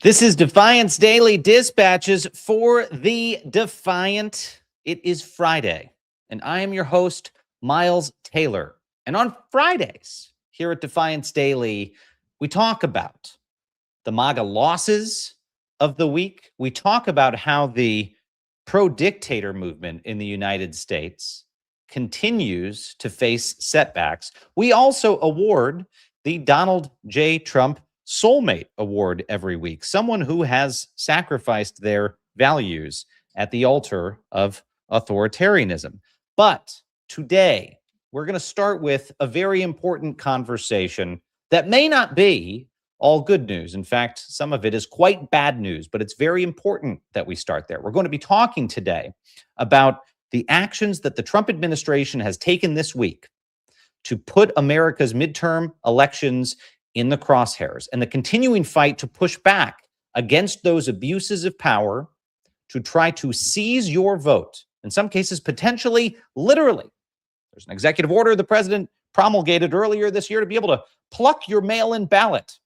This is Defiance Daily Dispatches for the Defiant. It is Friday, and I am your host, Miles Taylor. And on Fridays here at Defiance Daily, we talk about the MAGA losses of the week. We talk about how the pro-dictator movement in the United States continues to face setbacks. We also award the Donald J. Trump Soulmate Award every week, someone who has sacrificed their values at the altar of authoritarianism. But today, we're going to start with a very important conversation that may not be all good news. In fact, some of it is quite bad news, but it's very important that we start there. We're going to be talking today about the actions that the Trump administration has taken this week to put America's midterm elections in the crosshairs and the continuing fight to push back against those abuses of power to try to seize your vote. In some cases, potentially, literally. There's an executive order the president promulgated earlier this year to be able to pluck your mail-in ballot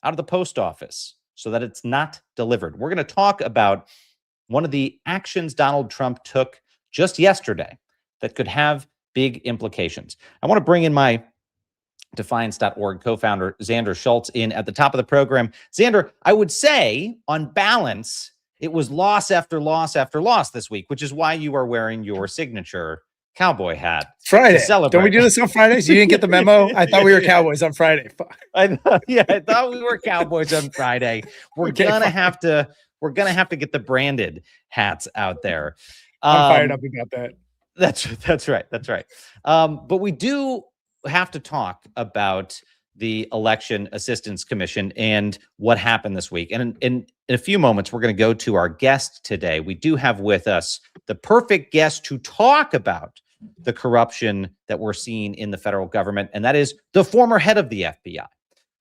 out of the post office so that it's not delivered. We're going to talk about one of the actions Donald Trump took just yesterday that could have big implications. I want to bring in my Defiance.org co-founder, Xander Schultz, in at the top of the program. Xander, I would say, on balance, it was loss after loss after loss this week, which is why you are wearing your signature cowboy hat. Friday. Don't we do this on Fridays? You didn't get the memo? I thought we were Cowboys on Friday. I thought we were Cowboys on Friday. We're gonna have to get the branded hats out there. I'm fired up about that. That's right. But we do have to talk about the Election Assistance Commission and what happened this week. And in a few moments, we're going to go to our guest today. We do have with us the perfect guest to talk about the corruption that we're seeing in the federal government, and that is the former head of the FBI.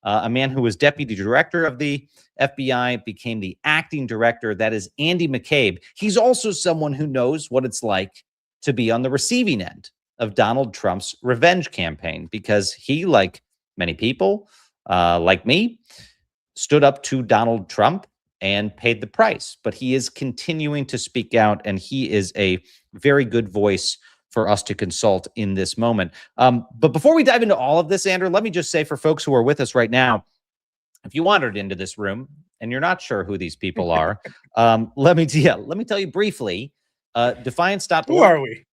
A man who was deputy director of the FBI, became the acting director. That is Andy McCabe. He's also someone who knows what it's like to be on the receiving end of Donald Trump's revenge campaign, because he, like many people, like me, stood up to Donald Trump and paid the price. But he is continuing to speak out, and he is a very good voice for us to consult in this moment. But before we dive into all of this, Andrew, let me just say for folks who are with us right now, if you wandered into this room and you're not sure who these people are, let me tell you briefly. Defiance.org. Who are we?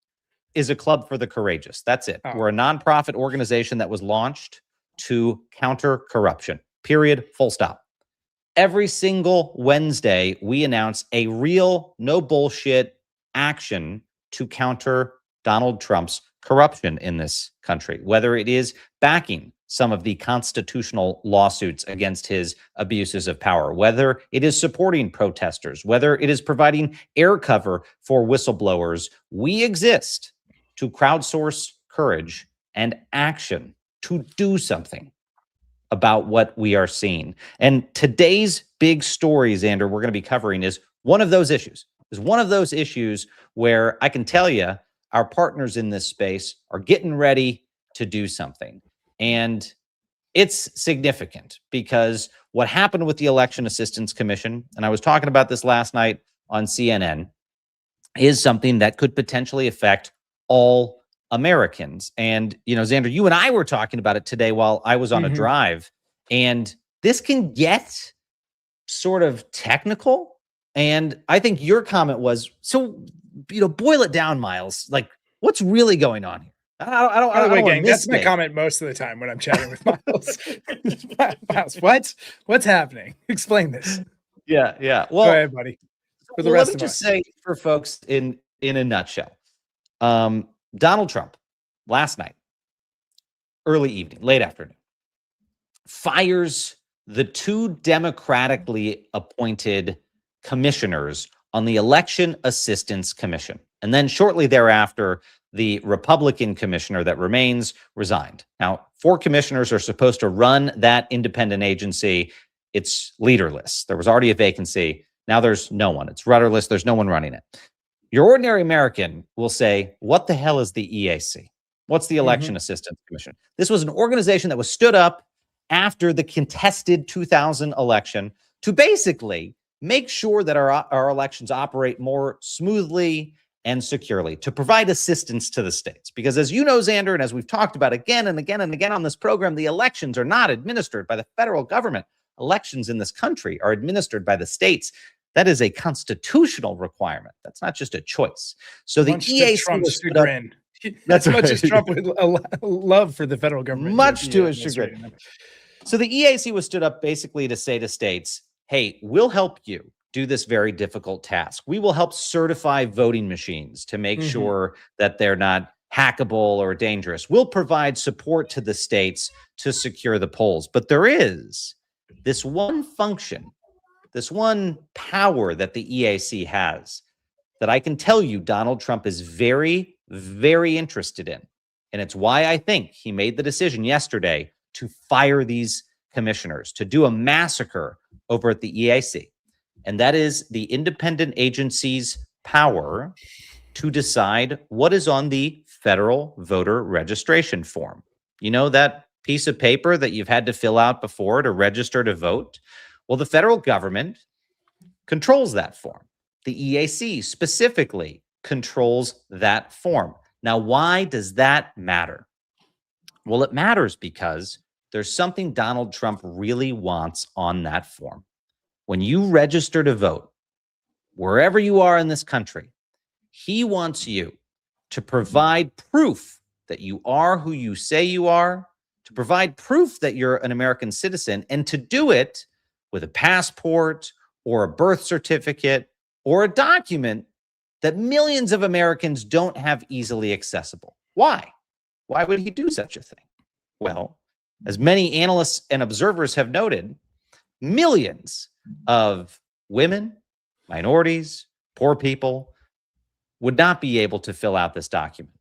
Is a club for the courageous. That's it. Oh. We're a nonprofit organization that was launched to counter corruption. Period. Full stop. Every single Wednesday, we announce a real, no bullshit action to counter Donald Trump's corruption in this country, whether it is backing some of the constitutional lawsuits against his abuses of power, whether it is supporting protesters, whether it is providing air cover for whistleblowers. We exist to crowdsource courage and action to do something about what we are seeing. And today's big story, Xander, we're going to be covering is one of those issues. Is one of those issues where I can tell you our partners in this space are getting ready to do something. And it's significant because what happened with the Election Assistance Commission, and I was talking about this last night on CNN, is something that could potentially affect all Americans. And, you know, Xander, you and I were talking about it today while I was on a drive, and this can get sort of technical. And I think your comment was, so, you know, boil it down, Miles, like what's really going on here? I don't gang, that's my comment most of the time when I'm chatting with Miles. Miles, what's happening? Explain this. Yeah. Well, go ahead, buddy. For the rest of us. Let me just say for folks in a nutshell, Donald Trump last night, early evening, late afternoon, fires the two democratically appointed commissioners on the Election Assistance Commission. And then shortly thereafter, the Republican commissioner that remains resigned. Now, 4 commissioners are supposed to run that independent agency. It's leaderless. There was already a vacancy. Now there's no one. It's rudderless. There's no one running it. Your ordinary American will say, what the hell is the EAC? What's the Election Assistance Commission? This was an organization that was stood up after the contested 2000 election to basically make sure that our elections operate more smoothly and securely, to provide assistance to the states. Because as you know, Xander, and as we've talked about again and again and again on this program, the elections are not administered by the federal government. Elections in this country are administered by the states. That is a constitutional requirement. That's not just a choice. So the EAC was stood up. That's as much as Trump would love for the federal government. Much to his chagrin. So the EAC was stood up basically to say to states, hey, we'll help you do this very difficult task. We will help certify voting machines to make sure that they're not hackable or dangerous. We'll provide support to the states to secure the polls. But there is this one function, this one power that the EAC has that I can tell you Donald Trump is very, very interested in. And it's why I think he made the decision yesterday to fire these commissioners, to do a massacre over at the EAC. And that is the independent agency's power to decide what is on the federal voter registration form. You know, that piece of paper that you've had to fill out before to register to vote? Well, the federal government controls that form. The EAC specifically controls that form. Now, why does that matter? Well, it matters because there's something Donald Trump really wants on that form. When you register to vote, wherever you are in this country, he wants you to provide proof that you are who you say you are, to provide proof that you're an American citizen, and to do it with a passport or a birth certificate or a document that millions of Americans don't have easily accessible. Why? Why would he do such a thing? Well, as many analysts and observers have noted, millions of women, minorities, poor people would not be able to fill out this document.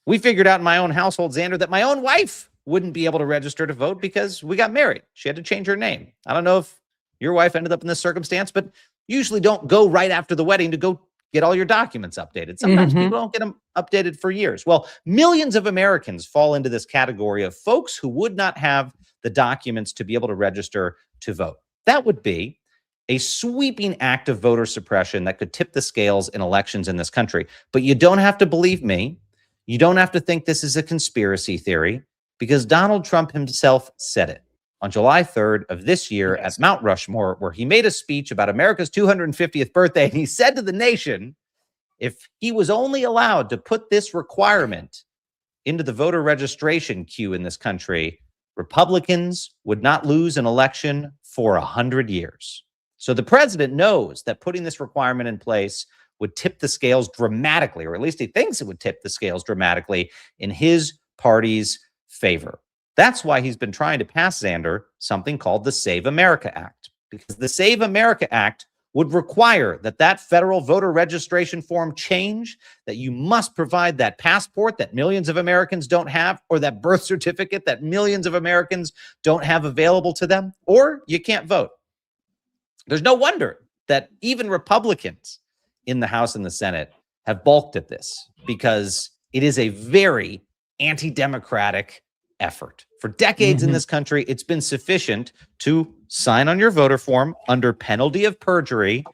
We figured out in my own household, Xander, that my own wife wouldn't be able to register to vote because we got married. She had to change her name. I don't know if your wife ended up in this circumstance, but usually don't go right after the wedding to go get all your documents updated. Sometimes people don't get them updated for years. Well, millions of Americans fall into this category of folks who would not have the documents to be able to register to vote. That would be a sweeping act of voter suppression that could tip the scales in elections in this country. But you don't have to believe me. You don't have to think this is a conspiracy theory, because Donald Trump himself said it on July 3rd of this year at Mount Rushmore, where he made a speech about America's 250th birthday. And he said to the nation, if he was only allowed to put this requirement into the voter registration queue in this country, Republicans would not lose an election for 100 years. So the president knows that putting this requirement in place would tip the scales dramatically, or at least he thinks it would tip the scales dramatically in his party's favor. That's why he's been trying to pass, Xander, something called the Save America Act, because the Save America Act would require that that federal voter registration form change, that you must provide that passport that millions of Americans don't have, or that birth certificate that millions of Americans don't have available to them, or you can't vote. There's no wonder that even Republicans in the House and the Senate have balked at this, because it is a very anti-democratic effort. For decades in this country, it's been sufficient to sign on your voter form under penalty of perjury,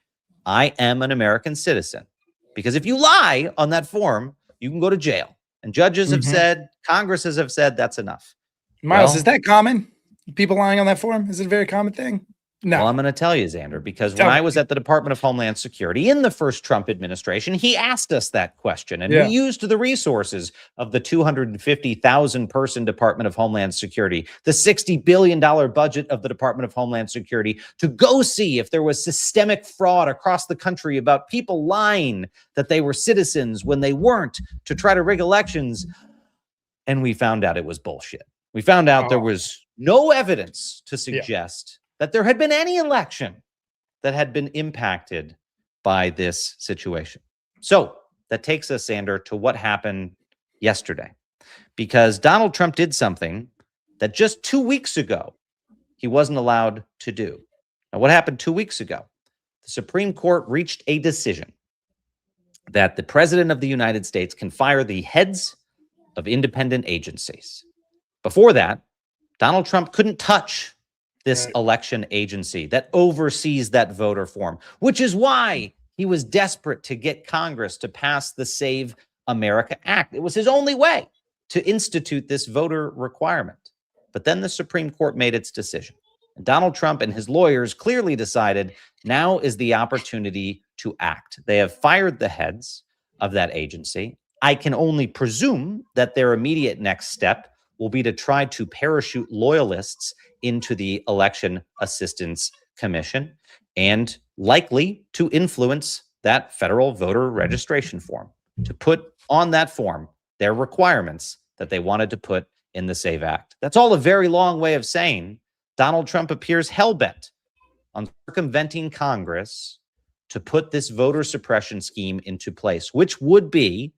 I am an American citizen. Because if you lie on that form, you can go to jail. And judges have said, Congresses have said, that's enough. Miles, is that common? People lying on that form? Is it a very common thing? No. Well, I'm going to tell you, Xander, because when I was at the Department of Homeland Security in the first Trump administration, he asked us that question. And we used the resources of the 250,000 person Department of Homeland Security, the $60 billion budget of the Department of Homeland Security, to go see if there was systemic fraud across the country about people lying that they were citizens when they weren't, to try to rig elections. And we found out it was bullshit. We found out there was no evidence to suggest that there had been any election that had been impacted by this situation. So that takes us, Xander, to what happened yesterday. Because Donald Trump did something that just 2 weeks ago he wasn't allowed to do. Now, what happened 2 weeks ago? The Supreme Court reached a decision that the President of the United States can fire the heads of independent agencies. Before that, Donald Trump couldn't touch this election agency that oversees that voter form, which is why he was desperate to get Congress to pass the Save America Act. It was his only way to institute this voter requirement. But then the Supreme Court made its decision. And Donald Trump and his lawyers clearly decided now is the opportunity to act. They have fired the heads of that agency. I can only presume that their immediate next step will be to try to parachute loyalists into the Election Assistance Commission and likely to influence that federal voter registration form, to put on that form their requirements that they wanted to put in the SAVE Act. That's all a very long way of saying Donald Trump appears hell-bent on circumventing Congress to put this voter suppression scheme into place, which would be,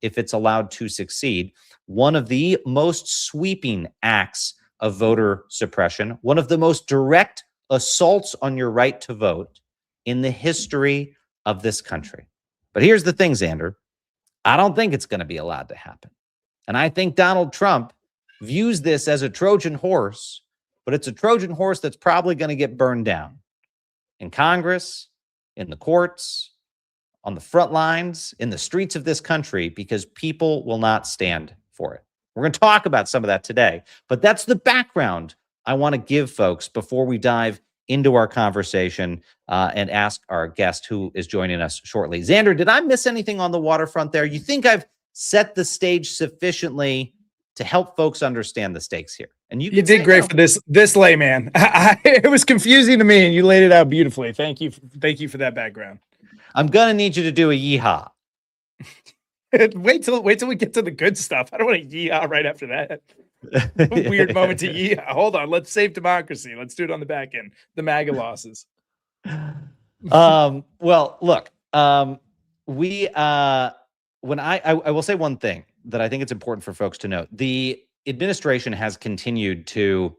if it's allowed to succeed, one of the most sweeping acts of voter suppression, one of the most direct assaults on your right to vote in the history of this country. But here's the thing, Xander. I don't think it's going to be allowed to happen. And I think Donald Trump views this as a Trojan horse, but it's a Trojan horse that's probably going to get burned down in Congress, in the courts, on the front lines, in the streets of this country, because people will not stand for it. We're going to talk about some of that today, but that's the background I want to give folks before we dive into our conversation and ask our guest who is joining us shortly. Xander, did I miss anything on the waterfront there? You think I've set the stage sufficiently to help folks understand the stakes here? And you did great for this layman. It was confusing to me, and you laid it out beautifully. Thank you for that background. I'm gonna need you to do a yeehaw. wait till we get to the good stuff. I don't want to yeehaw right after that. Weird moment to yeehaw. Hold on, let's save democracy. Let's do it on the back end. The MAGA losses. Well, look, when I will say one thing that I think it's important for folks to know. The administration has continued to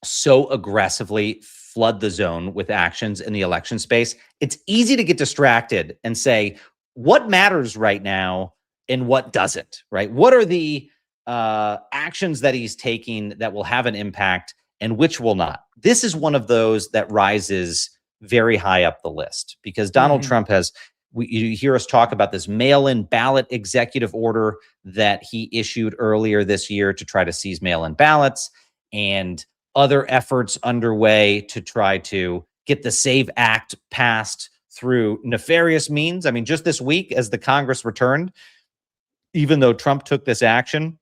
so aggressively flood the zone with actions in the election space. It's easy to get distracted and say, what matters right now and what doesn't, right? What are the actions that he's taking that will have an impact and which will not? This is one of those that rises very high up the list because Donald Trump has, you hear us talk about this mail-in ballot executive order that he issued earlier this year to try to seize mail-in ballots, and other efforts underway to try to get the SAVE Act passed through nefarious means. I mean, just this week, as the Congress returned, even though Trump took this action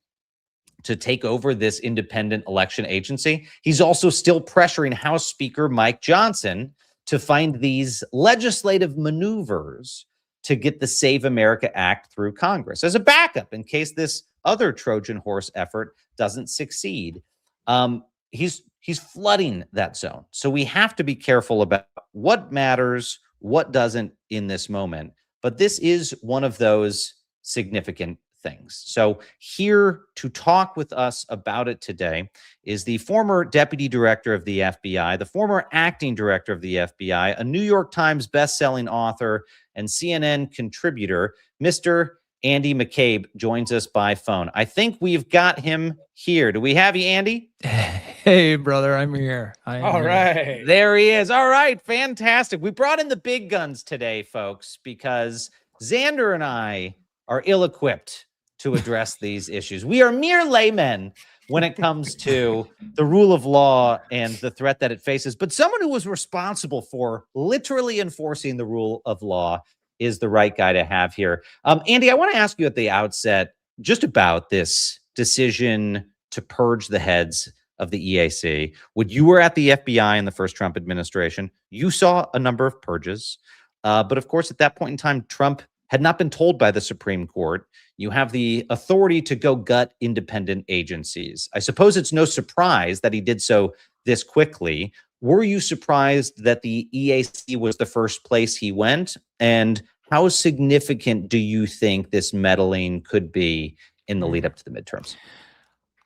to take over this independent election agency, he's also still pressuring House Speaker Mike Johnson to find these legislative maneuvers to get the Save America Act through Congress as a backup in case this other Trojan horse effort doesn't succeed. He's flooding that zone. So we have to be careful about what matters, what doesn't in this moment. But this is one of those significant things. So here to talk with us about it today is the former deputy director of the FBI, the former acting director of the FBI, a New York Times bestselling author and CNN contributor, Mr. Andy McCabe joins us by phone. I think we've got him here. Do we have you, Andy? Hey, brother, I'm here. All right. There he is. All right, fantastic. We brought in the big guns today, folks, because Xander and I are ill-equipped to address these issues. We are mere laymen when it comes to the rule of law and the threat that it faces. But someone who was responsible for literally enforcing the rule of law is the right guy to have here. Andy, I want to ask you at the outset just about this decision to purge the heads of the EAC. When you were at the FBI in the first Trump administration, you saw a number of purges. But of course, at that point in time, Trump had not been told by the Supreme Court. You have the authority to go gut independent agencies. I suppose it's no surprise that he did so this quickly. Were you surprised that the EAC was the first place he went? And how significant do you think this meddling could be in the lead up to the midterms?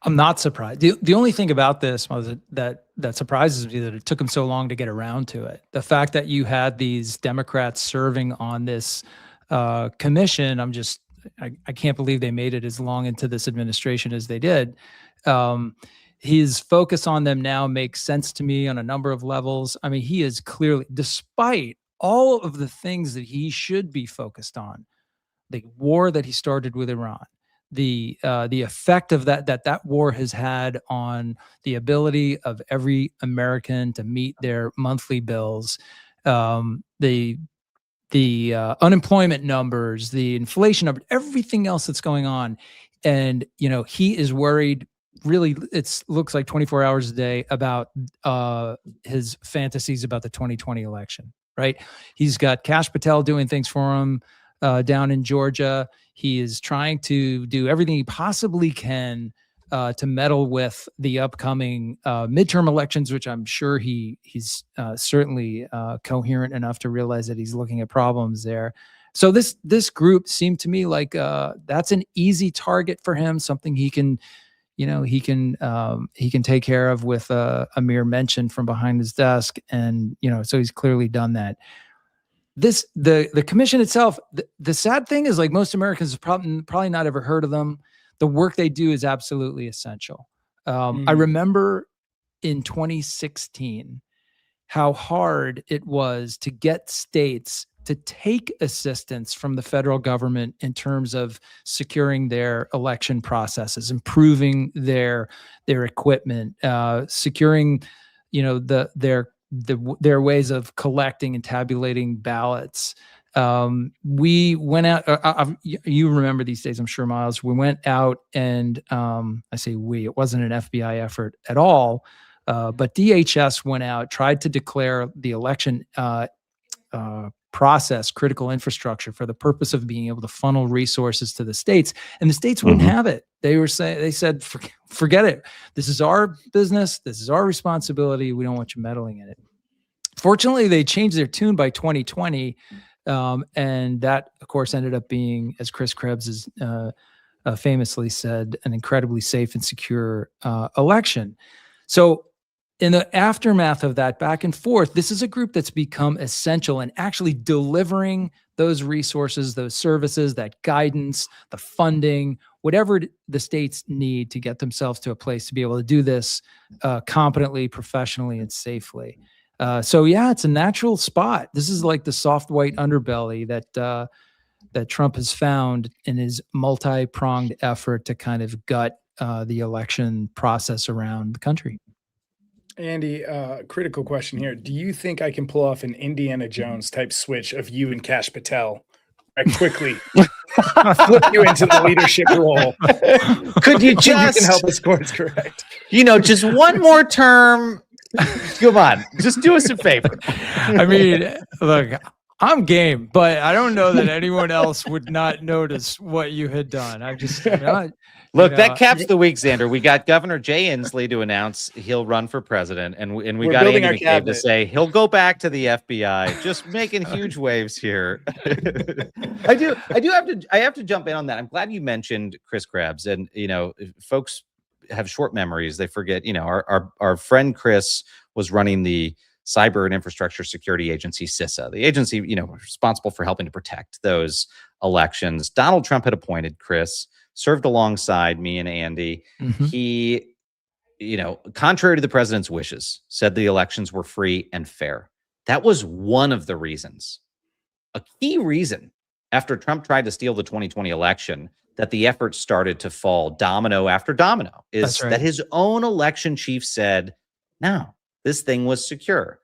I'm not surprised. The only thing about this was that surprises me that it took him so long to get around to it. The fact that you had these Democrats serving on this commission, I can't believe they made it as long into this administration as they did. his focus on them now makes sense to me on a number of levels. I mean, he is clearly, despite all of the things that he should be focused on, the war that he started with Iran, the effect of that war has had on the ability of every American to meet their monthly bills, the unemployment numbers, the inflation number, everything else that's going on. And, he is worried, really, looks like 24 hours a day about his fantasies about the 2020 election, right? He's got Kash Patel doing things for him down in Georgia. He is trying to do everything he possibly can to meddle with the upcoming midterm elections, which I'm sure he's certainly coherent enough to realize that he's looking at problems there. So this group seemed to me like that's an easy target for him, something he can take care of with a mere mention from behind his desk, and so he's clearly done that. The commission itself, the sad thing is, like, most Americans have probably not ever heard of them. The work they do is absolutely essential. I remember in 2016 how hard it was to get states to take assistance from the federal government in terms of securing their election processes, improving their equipment, securing their ways of collecting and tabulating ballots. We went out, you remember these days, I'm sure, Miles. We went out and I say we, it wasn't an FBI effort at all, but DHS went out, tried to declare the election process critical infrastructure for the purpose of being able to funnel resources to the states, and the states wouldn't have it. They said, forget it. This is our business. This is our responsibility. We don't want you meddling in it. Fortunately, they changed their tune by 2020. And that, of course, ended up being, as Chris Krebs has famously said, an incredibly safe and secure election. So in the aftermath of that back and forth, this is a group that's become essential in actually delivering those resources, those services, that guidance, the funding, whatever the states need to get themselves to a place to be able to do this competently, professionally, and safely. So yeah, it's a natural spot. This is like the soft white underbelly that Trump has found in his multi-pronged effort to kind of gut the election process around the country. Andy, critical question here. Do you think I can pull off an Indiana Jones type switch of you and Kash Patel quickly flip you into the leadership role? Could you You just, can help us course correct. just one more term? Come on, just do us a favor. I mean, look, I'm game, but I don't know that anyone else would not notice what you had done. I just look, that caps the week, Xander. We got Governor Jay Inslee to announce he'll run for president, and we got Andy McCabe to say he'll go back to the FBI. Just making huge waves here. I have to jump in on that. I'm glad you mentioned Chris Krebs, and folks have short memories. They forget. Our friend Chris was running the Cyber and Infrastructure Security Agency, CISA, the agency, responsible for helping to protect those elections. Donald Trump had appointed Chris, served alongside me and Andy. He, contrary to the president's wishes, said the elections were free and fair. That was one of the reasons, a key reason, after Trump tried to steal the 2020 election, that the effort started to fall domino after domino, is that his own election chief said, no, this thing was secure.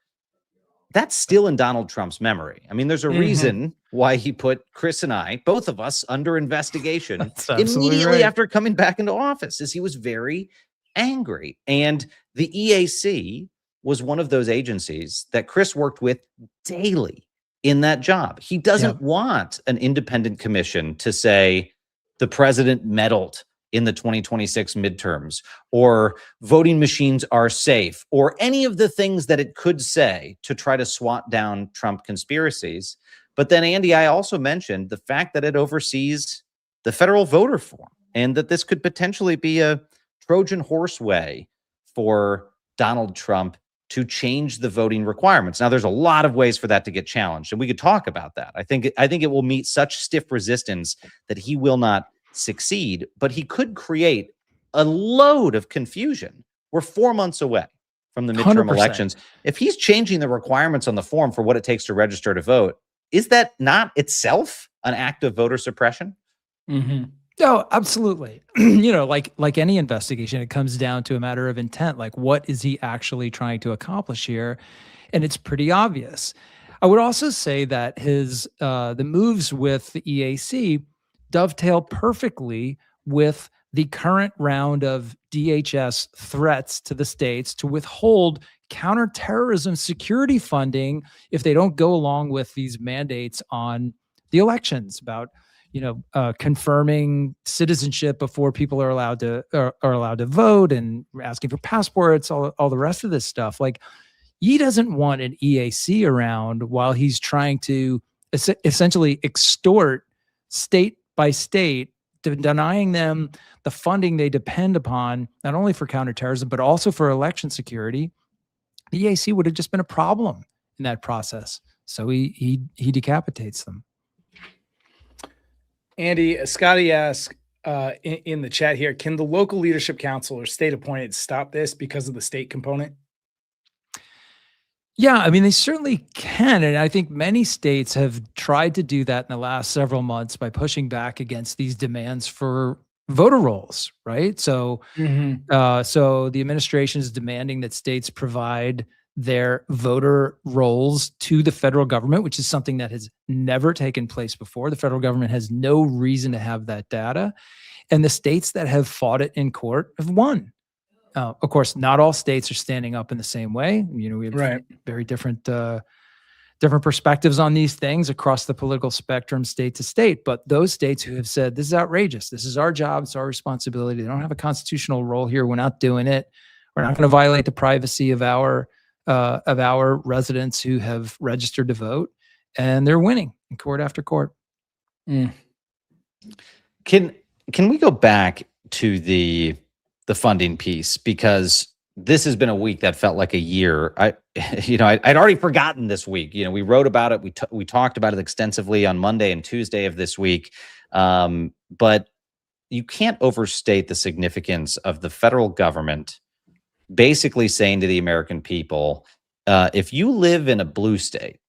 That's still in Donald Trump's memory. I mean, there's a reason why he put Chris and I, both of us, under investigation immediately after coming back into office, is he was very angry. And the EAC was one of those agencies that Chris worked with daily in that job. He doesn't want an independent commission to say the president meddled in the 2026 midterms, or voting machines are safe, or any of the things that it could say to try to swat down Trump conspiracies. But then, Andy, I also mentioned the fact that it oversees the federal voter form, and that this could potentially be a Trojan horse way for Donald Trump to change the voting requirements. Now, there's a lot of ways for that to get challenged, and we could talk about that. I think it will meet such stiff resistance that he will not succeed, but he could create a load of confusion We're 4 months away from the midterm 100%. elections. If he's changing the requirements on the form for what it takes to register to vote, is that not itself an act of voter suppression? Mm-hmm. Oh, absolutely. Like any investigation, it comes down to a matter of intent. Like, what is he actually trying to accomplish here? And it's pretty obvious. I would also say that the moves with the EAC dovetail perfectly with the current round of DHS threats to the states to withhold counterterrorism security funding if they don't go along with these mandates on the elections about confirming citizenship before people are allowed to vote and asking for passports, all the rest of this stuff. Like, he doesn't want an EAC around while he's trying to essentially extort state by state, denying them the funding they depend upon, not only for counterterrorism, but also for election security. The EAC would have just been a problem in that process. So he decapitates them. Andy, Scotty asks in the chat here, can the local leadership council or state appointed stop this because of the state component? Yeah, I mean, they certainly can. And I think many states have tried to do that in the last several months by pushing back against these demands for voter rolls, right? So, so the administration is demanding that states provide their voter rolls to the federal government, which is something that has never taken place before. The federal government has no reason to have that data. And the states that have fought it in court have won. Of course, not all states are standing up in the same way. We have very different perspectives on these things across the political spectrum, state to state. But those states who have said, this is outrageous, this is our job, it's our responsibility, they don't have a constitutional role here, we're not doing it, we're not going to violate the privacy of our residents who have registered to vote, and they're winning in court after court. Can we go back to the funding piece, because this has been a week that felt like a year. I'd already forgotten this week. We wrote about it. We talked about it extensively on Monday and Tuesday of this week. But you can't overstate the significance of the federal government basically saying to the American people, if you live in a blue state,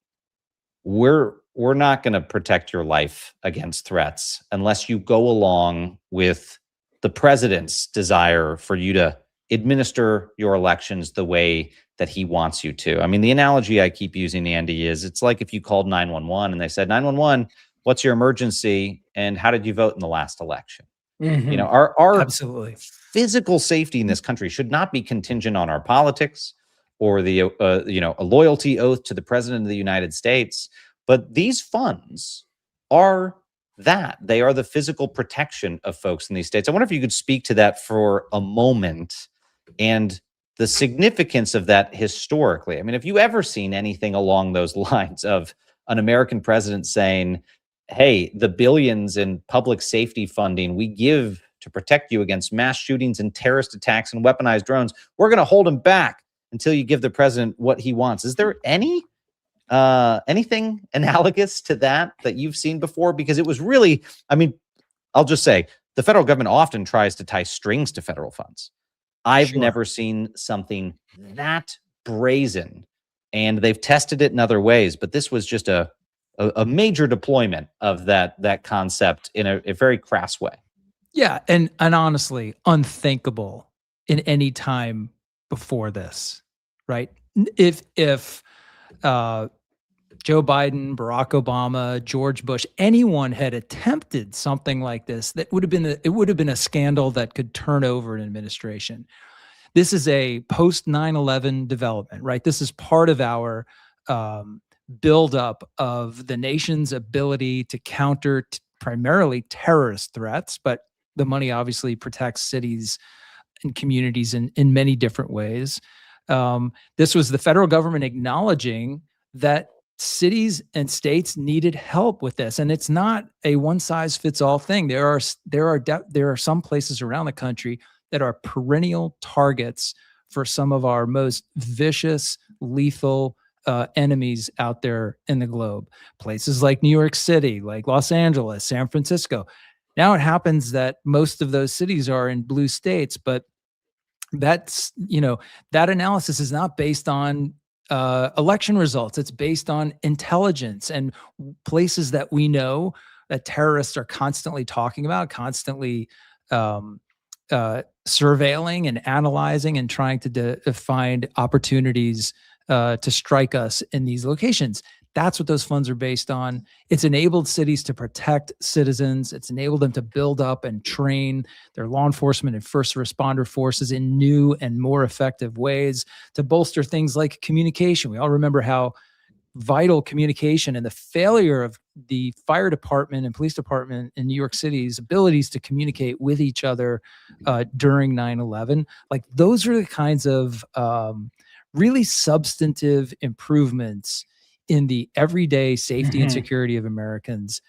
we're not going to protect your life against threats unless you go along with the president's desire for you to administer your elections the way that he wants you to. I mean, the analogy I keep using, Andy, is it's like if you called 911 and they said, 911, what's your emergency and how did you vote in the last election? Our Absolutely physical safety in this country should not be contingent on our politics or the a loyalty oath to the president of the United States. But these funds are that. They are the physical protection of folks in these states. I wonder if you could speak to that for a moment and the significance of that historically. I mean, have you ever seen anything along those lines of an American president saying, hey, the billions in public safety funding we give to protect you against mass shootings and terrorist attacks and weaponized drones, we're going to hold them back until you give the president what he wants? Is there anything analogous to that you've seen before? Because it was really, I mean, I'll just say the federal government often tries to tie strings to federal funds. I've never seen something that brazen, and they've tested it in other ways, but this was just a major deployment of that concept in a very crass way. Yeah, and honestly, unthinkable in any time before this, right? If Joe Biden, Barack Obama, George Bush, anyone had attempted something like this, it would have been a scandal that could turn over an administration. This is a post 9/11 development, right? This is part of our buildup of the nation's ability to counter primarily terrorist threats, but the money obviously protects cities and communities in many different ways. This was the federal government acknowledging that cities and states needed help with this, and it's not a one-size-fits-all thing. There are some places around the country that are perennial targets for some of our most vicious, lethal enemies out there in the globe. Places like New York City, like Los Angeles, San Francisco. Now it happens that most of those cities are in blue states, but That's, that analysis is not based on election results. It's based on intelligence and places that we know that terrorists are constantly talking about, constantly surveilling and analyzing and trying to find opportunities to strike us in these locations. That's what those funds are based on. It's enabled cities to protect citizens. It's enabled them to build up and train their law enforcement and first responder forces in new and more effective ways to bolster things like communication. We all remember how vital communication and the failure of the fire department and police department in New York City's abilities to communicate with each other during 9/11. Like, those are the kinds of really substantive improvements in the everyday safety and security of Americans,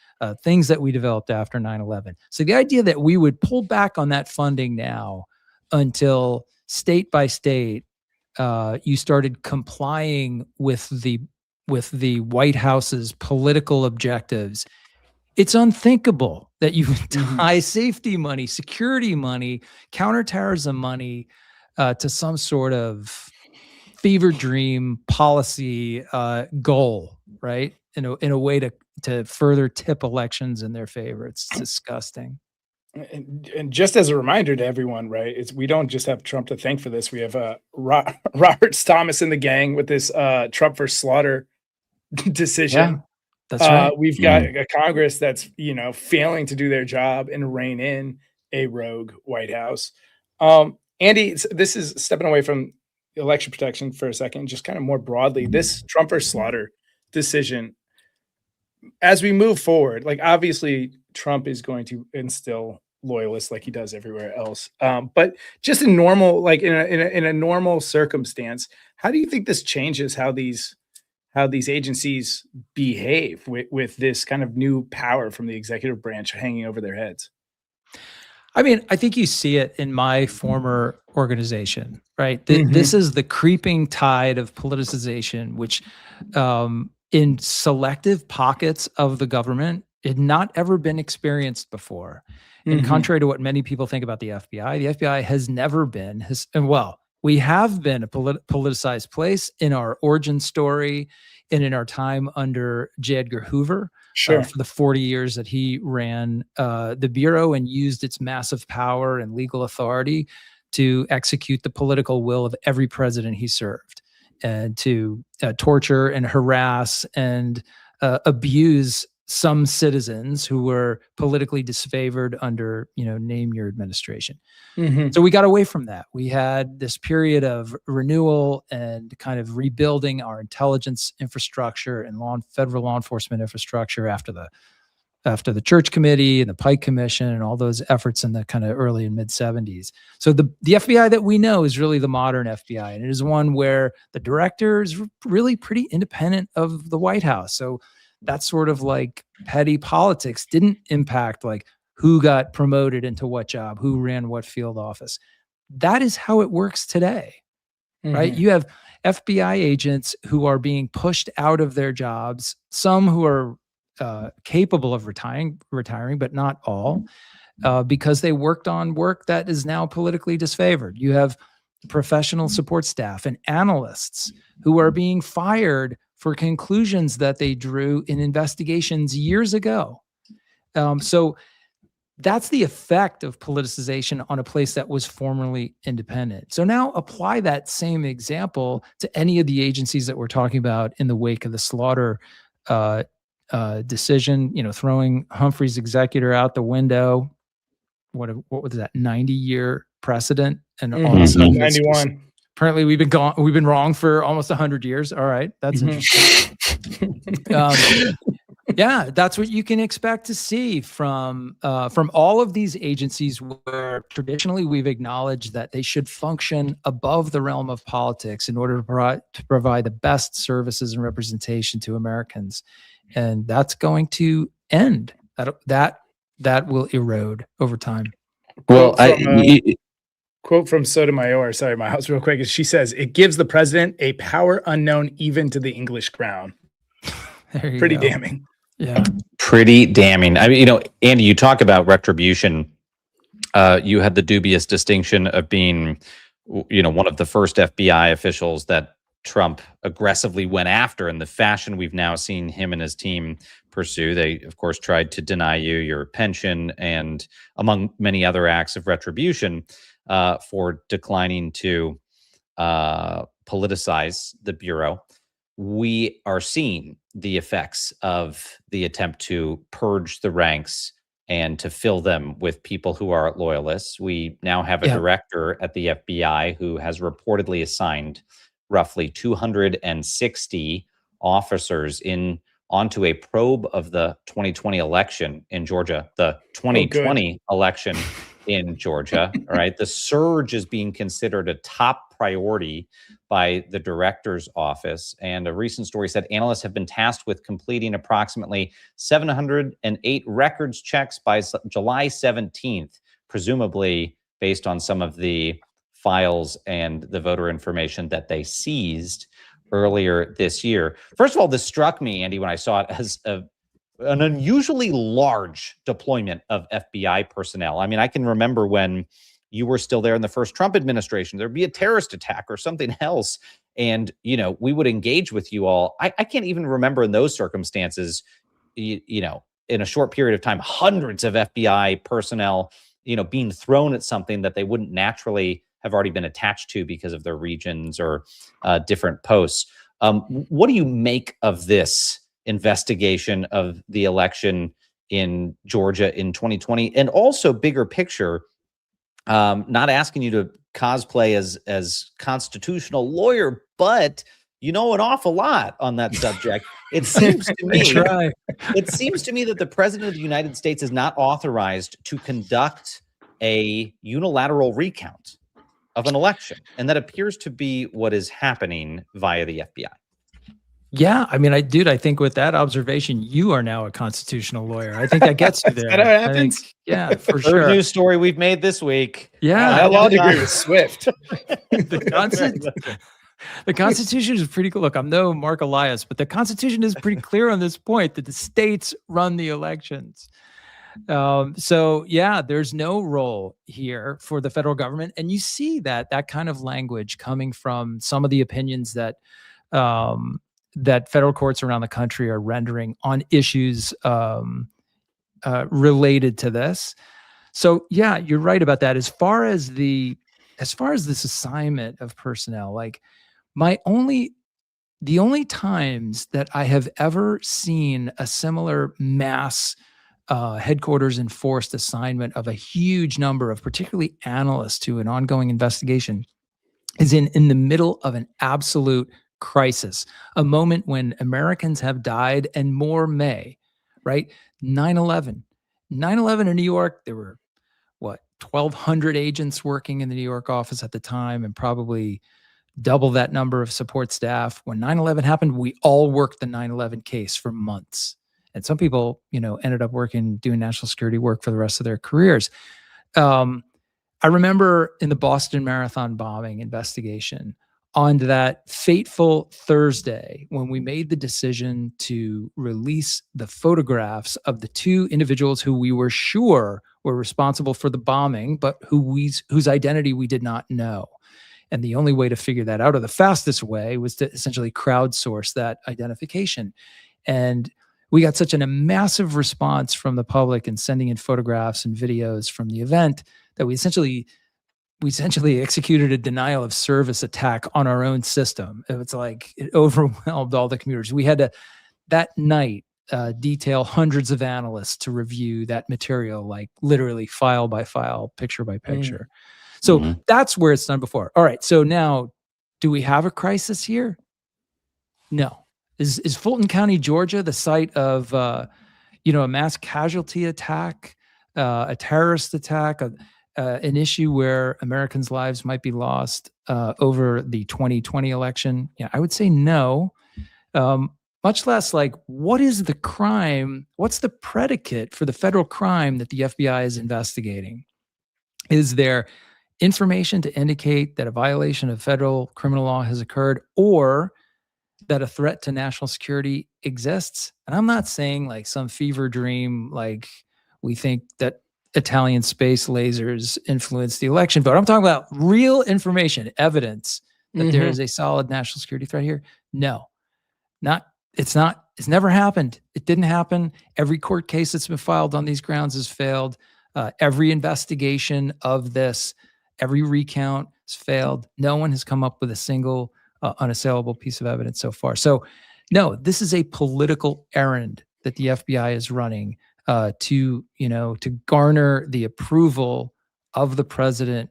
things that we developed after 9/11. So the idea that we would pull back on that funding now until state by state, you started complying with the White House's political objectives, it's unthinkable that you would tie safety money, security money, counterterrorism money to some sort of fever dream policy goal, right? In a way to further tip elections in their favor. It's disgusting. And just as a reminder to everyone, right? We don't just have Trump to thank for this. We have Robert Thomas and the gang with this Trump for slaughter decision. Yeah, that's right. We've got a Congress that's failing to do their job and rein in a rogue White House. Andy, this is stepping away from election protection for a second, just kind of more broadly, this Trump or slaughter decision, as we move forward, like, obviously Trump is going to instill loyalists like he does everywhere else. But just in normal, like in a normal circumstance, how do you think this changes how these agencies behave with this kind of new power from the executive branch hanging over their heads? I mean, I think you see it in my former organization, right? This is the creeping tide of politicization, which in selective pockets of the government had not ever been experienced before. And contrary to what many people think about the FBI has never been, we have been a politicized place in our origin story and in our time under J. Edgar Hoover. For the 40 years that he ran the Bureau and used its massive power and legal authority to execute the political will of every president he served, and to torture and harass and abuse some citizens who were politically disfavored under, name your administration. So we got away from that. We had this period of renewal and kind of rebuilding our intelligence infrastructure and federal law enforcement infrastructure after the Church Committee and the Pike Commission and all those efforts in the kind of early and mid 70s. So the FBI that we know is really the modern FBI, and it is one where the director is really pretty independent of the White House. So that sort of like petty politics didn't impact like who got promoted into what job, who ran what field office. That is how it works today, right? You have FBI agents who are being pushed out of their jobs, some who are capable of retiring, but not all, because they worked on work that is now politically disfavored. You have professional support staff and analysts who are being fired for conclusions that they drew in investigations years ago. So that's the effect of politicization on a place that was formerly independent. So now apply that same example to any of the agencies that we're talking about in the wake of the slaughter decision, throwing Humphrey's executor out the window. What was that, 90-year precedent? And all of a sudden 91. Apparently we've been wrong for almost 100 years. All right. That's interesting. Yeah, that's what you can expect to see from all of these agencies where traditionally we've acknowledged that they should function above the realm of politics in order to provide the best services and representation to Americans. And that's going to end. That will erode over time. Well, Quote from Sotomayor, sorry, Miles, real quick. She says, "It gives the president a power unknown even to the English crown." Pretty damning. Yeah. Pretty damning. I mean, Andy, you talk about retribution. You had the dubious distinction of being one of the first FBI officials that Trump aggressively went after in the fashion we've now seen him and his team pursue. They, of course, tried to deny you your pension and among many other acts of retribution for declining to politicize the Bureau. We are seeing the effects of the attempt to purge the ranks and to fill them with people who are loyalists. We now have a director at the FBI who has reportedly assigned roughly 260 officers onto a probe of the 2020 election in Georgia, the 2020 election in Georgia. All right. The surge is being considered a top priority by the director's office. And a recent story said analysts have been tasked with completing approximately 708 records checks by July 17th, presumably based on some of the files and the voter information that they seized earlier this year. First of all, this struck me, Andy, when I saw it as an unusually large deployment of FBI personnel. I mean, I can remember when you were still there in the first Trump administration, there'd be a terrorist attack or something else. And, we would engage with you all. I can't even remember in those circumstances, in a short period of time, hundreds of FBI personnel, being thrown at something that they wouldn't naturally have already been attached to because of their regions or different posts. What do you make of this investigation of the election in Georgia in 2020? And also bigger picture, not asking you to cosplay as constitutional lawyer, but you know an awful lot on that subject. It seems to me, it seems to me that the president of the United States is not authorized to conduct a unilateral recount of an election. And that appears to be what is happening via the FBI. Yeah, I mean, I think with that observation, you are now a constitutional lawyer. I think that gets you there. Is that how it happens? Yeah, for Third sure. news story we've made this week. Yeah, that law degree was swift. The Constitution is pretty cool. Look, I'm no Mark Elias, but the Constitution is pretty clear on this point that the states run the elections. So yeah, there's no role here for the federal government. And you see that kind of language coming from some of the opinions that that federal courts around the country are rendering on issues related to this. So yeah, you're right about that. As far as this assignment of personnel, like the only times that I have ever seen a similar mass headquarters enforced assignment of a huge number of particularly analysts to an ongoing investigation is in the middle of an absolute crisis, a moment when Americans have died and more may, right? 9/11 in New York, there were 1,200 agents working in the New York office at the time, and probably double that number of support staff. When 9/11 happened, we all worked the 9/11 case for months. And some people, ended up doing national security work for the rest of their careers. I remember in the Boston Marathon bombing investigation, on that fateful Thursday, when we made the decision to release the photographs of the two individuals who we were sure were responsible for the bombing, but whose identity we did not know. And the only way to figure that out, or the fastest way, was to essentially crowdsource that identification. And we got such a massive response from the public in sending in photographs and videos from the event that we essentially executed a denial of service attack on our own system. It's like it overwhelmed all the commuters. We had to that night detail hundreds of analysts to review that material, like literally file by file, picture by picture. So that's where it's done before. All right. So now, do we have a crisis here? No. Is Fulton County, Georgia, the site of a mass casualty attack, a terrorist attack, an issue where Americans' lives might be lost over the 2020 election? Yeah, I would say no. Much less what is the crime? What's the predicate for the federal crime that the FBI is investigating? Is there information to indicate that a violation of federal criminal law has occurred, or that a threat to national security exists? And I'm not saying some fever dream, we think that Italian space lasers influenced the election vote. I'm talking about real information, evidence that there is a solid national security threat here. No, it's never happened. It didn't happen. Every court case that's been filed on these grounds has failed. Every investigation of this, every recount has failed. No one has come up with a single unassailable piece of evidence so far. So no, this is a political errand that the FBI is running to garner the approval of the president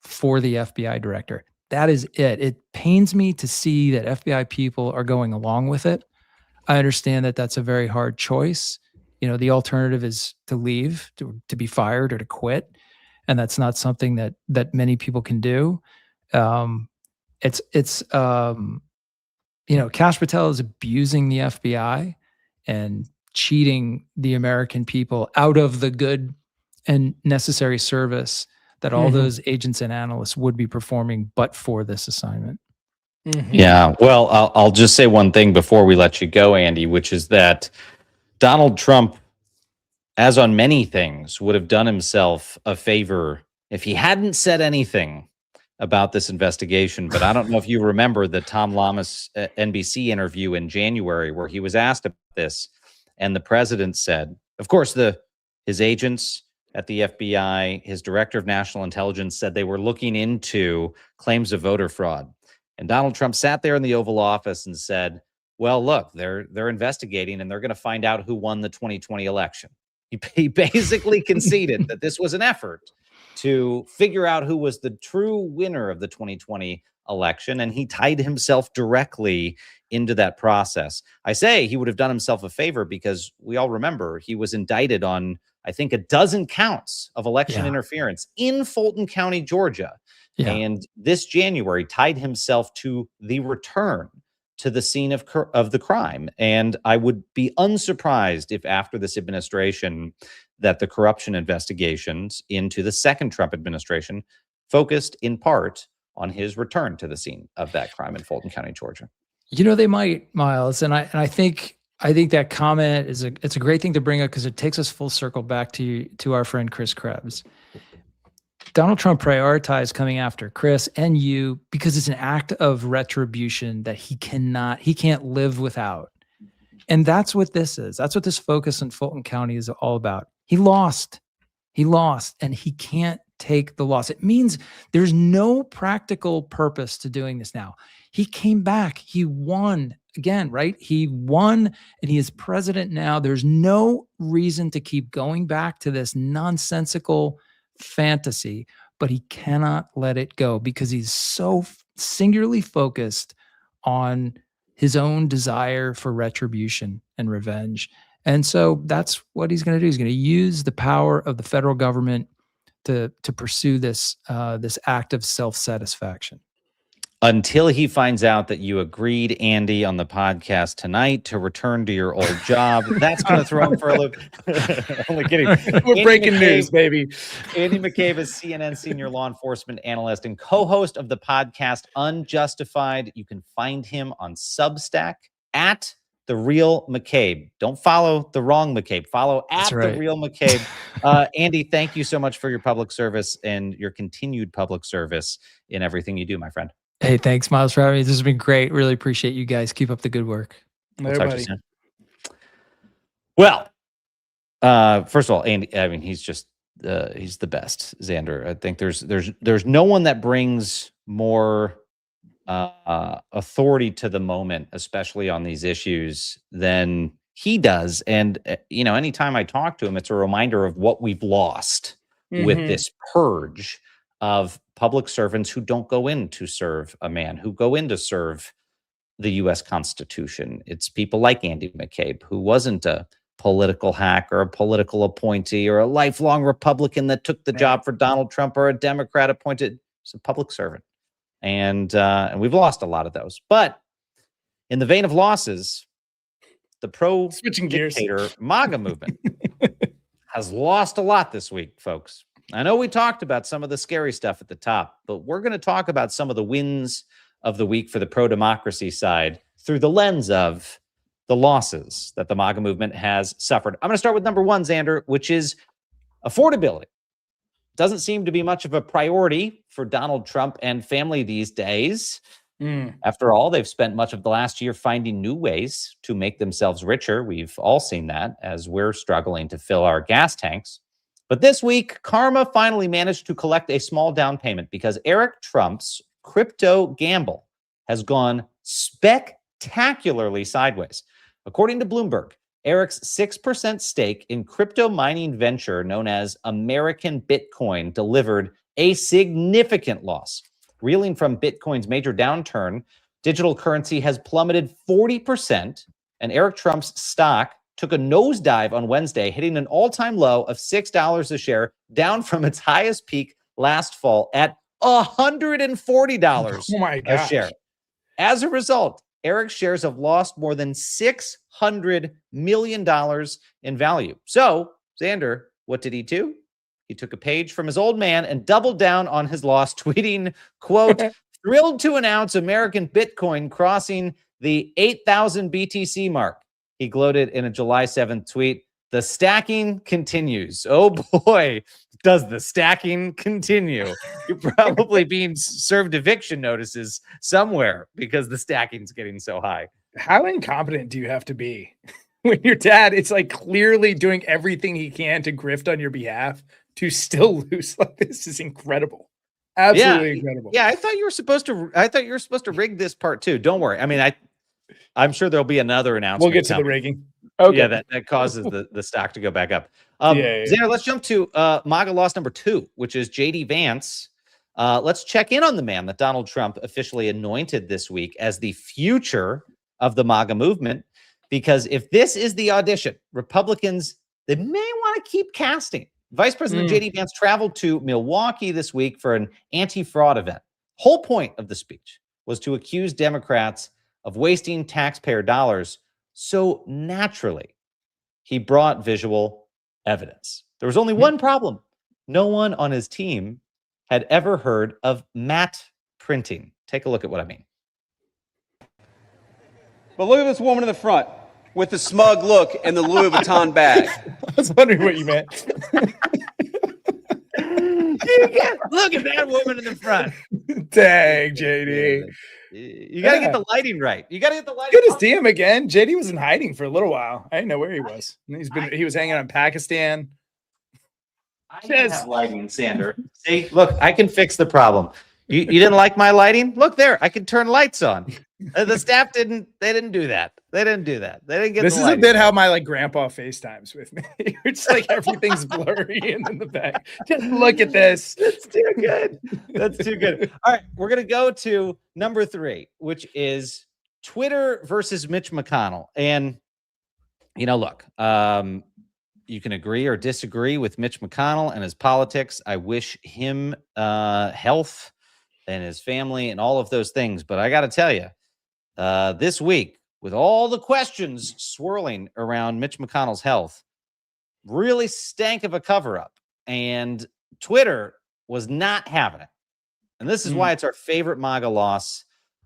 for the FBI director. That is it. It pains me to see that FBI people are going along with it. I understand that that's a very hard choice. The alternative is to leave, to be fired, or to quit, and that's not something that many people can do. Kash Patel is abusing the FBI and cheating the American people out of the good and necessary service that all those agents and analysts would be performing but for this assignment. Yeah, well, I'll just say one thing before we let you go, Andy, which is that Donald Trump, as on many things, would have done himself a favor if he hadn't said anything about this investigation. But I don't know if you remember the Tom Lamas NBC interview in January where he was asked about this, and the president said, of course, his agents at the FBI, his director of national intelligence said they were looking into claims of voter fraud. And Donald Trump sat there in the Oval Office and said, well, look, they're investigating and they're going to find out who won the 2020 election. He basically conceded that this was an effort to figure out who was the true winner of the 2020 election, and he tied himself directly into that process. I say he would have done himself a favor because we all remember he was indicted on, I think, a dozen counts of election interference in Fulton County, Georgia. Yeah. And this January tied himself to the return to the scene of the crime. And I would be unsurprised if after this administration that the corruption investigations into the second Trump administration focused in part on his return to the scene of that crime in Fulton County, Georgia. They might, Miles. And I think that comment it's a great thing to bring up because it takes us full circle back to our friend Chris Krebs. Donald Trump prioritized coming after Chris and you because it's an act of retribution that he can't live without. And that's what this is. That's what this focus in Fulton County is all about. He lost, and he can't take the loss. It means there's no practical purpose to doing this now. He came back. He won again, right? He won, and he is president now. There's no reason to keep going back to this nonsensical fantasy, but he cannot let it go because he's so singularly focused on his own desire for retribution and revenge. And so that's what he's going to do. He's going to use the power of the federal government to pursue this act of self-satisfaction. Until he finds out that you agreed, Andy, on the podcast tonight to return to your old job. That's going to throw him for a loop. Only kidding. We're breaking news, baby. Andy McCabe is CNN senior law enforcement analyst and co-host of the podcast Unjustified. You can find him on Substack at The Real McCabe. Don't follow the wrong McCabe. Follow at The Real McCabe. Andy, thank you so much for your public service and your continued public service in everything you do, my friend. Hey, thanks, Miles, for having me. This has been great. Really appreciate you guys. Keep up the good work. We'll talk to you soon. Well, first of all, Andy, I mean, he's just he's the best, Xander. I think there's no one that brings more authority to the moment, especially on these issues, than he does. And anytime I talk to him, it's a reminder of what we've lost with this purge of public servants who don't go in to serve a man, who go in to serve the U.S. Constitution. It's people like Andy McCabe, who wasn't a political hack or a political appointee or a lifelong Republican that took the job for Donald Trump or a Democrat appointed. He's a public servant. And we've lost a lot of those. But in the vein of losses, the pro-dictator MAGA movement has lost a lot this week, folks. I know we talked about some of the scary stuff at the top, but we're going to talk about some of the wins of the week for the pro-democracy side through the lens of the losses that the MAGA movement has suffered. I'm going to start with number one, Xander, which is Affordability doesn't seem to be much of a priority for Donald Trump and family these days. After all, they've spent much of the last year finding new ways to make themselves richer. We've all seen that as we're struggling to fill our gas tanks. But this week, Karma finally managed to collect a small down payment because Eric Trump's crypto gamble has gone spectacularly sideways. According to Bloomberg, Eric's 6% stake in crypto mining venture known as American Bitcoin delivered a significant loss. Reeling from Bitcoin's major downturn, digital currency has plummeted 40%, and Eric Trump's stock took a nosedive on Wednesday, hitting an all-time low of $6 a share, down from its highest peak last fall at $140 a share. As a result, Eric's shares have lost more than $600 million in value. So, Xander, what did he do? He took a page from his old man and doubled down on his loss, tweeting, quote, thrilled to announce American Bitcoin crossing the 8,000 BTC mark. He gloated in a July 7th tweet, the stacking continues. Oh boy, does the stacking continue. You're probably being served eviction notices somewhere because the stacking's getting so high. How incompetent do you have to be when your dad is like clearly doing everything he can to grift on your behalf to still lose? Like, this is incredible. Absolutely incredible. Yeah, I thought you were supposed to rig this part too. Don't worry. I mean, I'm sure there'll be another announcement. We'll get to the rigging. Okay. Yeah, that causes the stock to go back up. Xander, let's jump to MAGA loss number 2, which is J.D. Vance. Let's check in on the man that Donald Trump officially anointed this week as the future of the MAGA movement. Because if this is the audition, Republicans, they may want to keep casting. Vice President J.D. Vance traveled to Milwaukee this week for an anti-fraud event. Whole point of the speech was to accuse Democrats of wasting taxpayer dollars. So naturally, he brought visual evidence. There was only one problem. No one on his team had ever heard of matte printing. Take a look at what I mean. But look at this woman in the front with the smug look and the Louis Vuitton bag. I was wondering what you meant. Look at that woman in the front. Dang, JD. You got to get the lighting right. You got to get the lighting. Good to see him again. JD was in hiding for a little while. I didn't know where he was. He was hanging out in Pakistan. I didn't have lighting, Xander. See, look, I can fix the problem. You didn't like my lighting? Look there, I can turn lights on. The staff didn't do that. They didn't do that. They didn't get this is a bit how my grandpa FaceTimes with me. It's like everything's blurry and in the back. Just look at this. That's too good. That's too good. All right, we're gonna go to number 3, which is Twitter versus Mitch McConnell. And look, you can agree or disagree with Mitch McConnell and his politics. I wish him health and his family and all of those things. But I got to tell you, this week, with all the questions swirling around Mitch McConnell's health, really stank of a cover-up. And Twitter was not having it. And this is why it's our favorite MAGA loss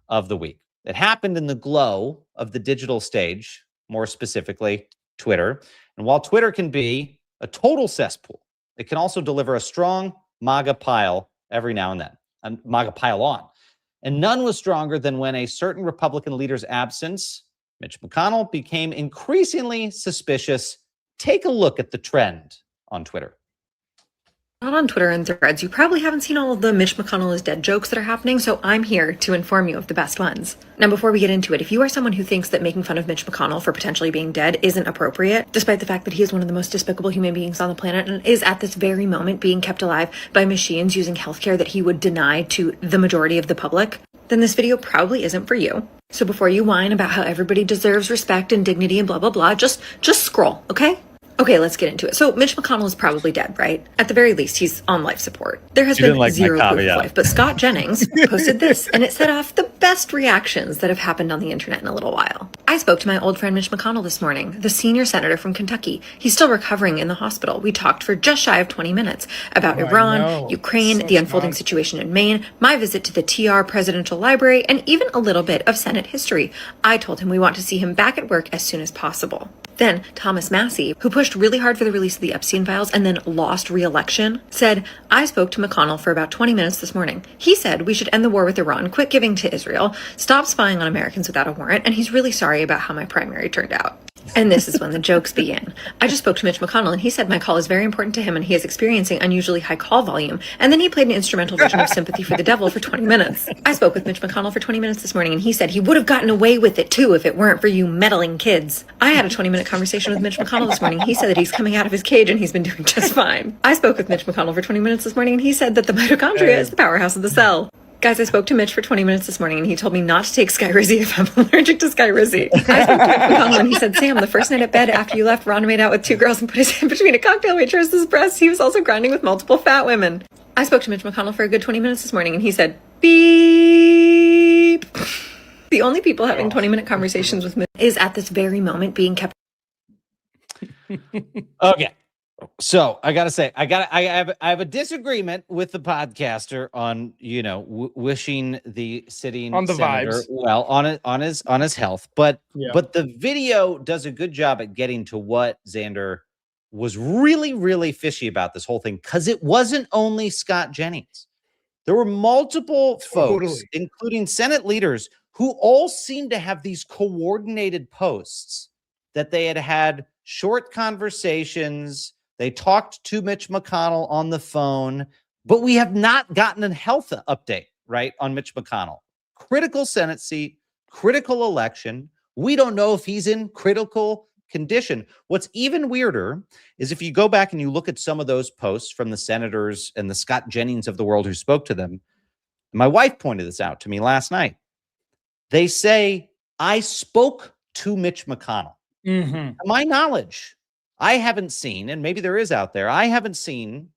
of the week. It happened in the glow of the digital stage, more specifically, Twitter. And while Twitter can be a total cesspool, it can also deliver a strong MAGA pile every now and then, a MAGA pile on. And none was stronger than when a certain Republican leader's absence, Mitch McConnell, became increasingly suspicious. Take a look at the trend on Twitter. Not on Twitter and Threads, you probably haven't seen all of the Mitch McConnell is dead jokes that are happening, so I'm here to inform you of the best ones. Now, before we get into it, if you are someone who thinks that making fun of Mitch McConnell for potentially being dead isn't appropriate, despite the fact that he is one of the most despicable human beings on the planet and is at this very moment being kept alive by machines using healthcare that he would deny to the majority of the public, then this video probably isn't for you. So before you whine about how everybody deserves respect and dignity and blah, blah, blah, just scroll, okay? Okay, let's get into it. So Mitch McConnell is probably dead, right? At the very least, he's on life support. There has been zero proof of life, but Scott Jennings posted this, and it set off the best reactions that have happened on the internet in a little while. I spoke to my old friend Mitch McConnell this morning, the senior senator from Kentucky. He's still recovering in the hospital. We talked for just shy of 20 minutes about Iran, Ukraine, the unfolding situation in Maine, my visit to the TR Presidential Library, and even a little bit of Senate history. I told him we want to see him back at work as soon as possible. Then Thomas Massey, who pushed really hard for the release of the Epstein files and then lost re-election, said, I spoke to McConnell for about 20 minutes this morning. He said we should end the war with Iran, quit giving to Israel, stop spying on Americans without a warrant, and he's really sorry about how my primary turned out. And this is when the jokes begin. I just spoke to Mitch McConnell and he said my call is very important to him and he is experiencing unusually high call volume. And then he played an instrumental version of Sympathy for the Devil for 20 minutes. I spoke with Mitch McConnell for 20 minutes this morning and he said he would have gotten away with it too if it weren't for you meddling kids. I had a 20-minute conversation with Mitch McConnell this morning. He said that he's coming out of his cage and he's been doing just fine. I spoke with Mitch McConnell for 20 minutes this morning and he said that the mitochondria is the powerhouse of the cell. Guys, I spoke to Mitch for 20 minutes this morning and he told me not to take Skyrizi if I'm allergic to Skyrizi. I spoke to Mitch McConnell and he said, Sam, the first night at bed after you left, Ron made out with 2 girls and put his hand between a cocktail waitress's breasts. He was also grinding with multiple fat women. I spoke to Mitch McConnell for a good 20 minutes this morning and he said, beep. The only people having 20-minute conversations with Mitch is at this very moment being kept. Okay. So I gotta say, I have a disagreement with the podcaster on, wishing the sitting on the senator vibes. well on his health, but Yeah. the video does a good job at getting to what Xander was really, really fishy about this whole thing, because it wasn't only Scott Jennings. There were multiple folks, including Senate leaders, who all seemed to have these coordinated posts that they had short conversations. They talked to Mitch McConnell on the phone, but we have not gotten a health update, right, on Mitch McConnell. Critical Senate seat, critical election. We don't know if he's in critical condition. What's even weirder is if you go back and you look at some of those posts from the senators and the Scott Jennings of the world who spoke to them. My wife pointed this out to me last night. They say, I spoke to Mitch McConnell. To my knowledge, I haven't seen, and maybe there is out there, I haven't seen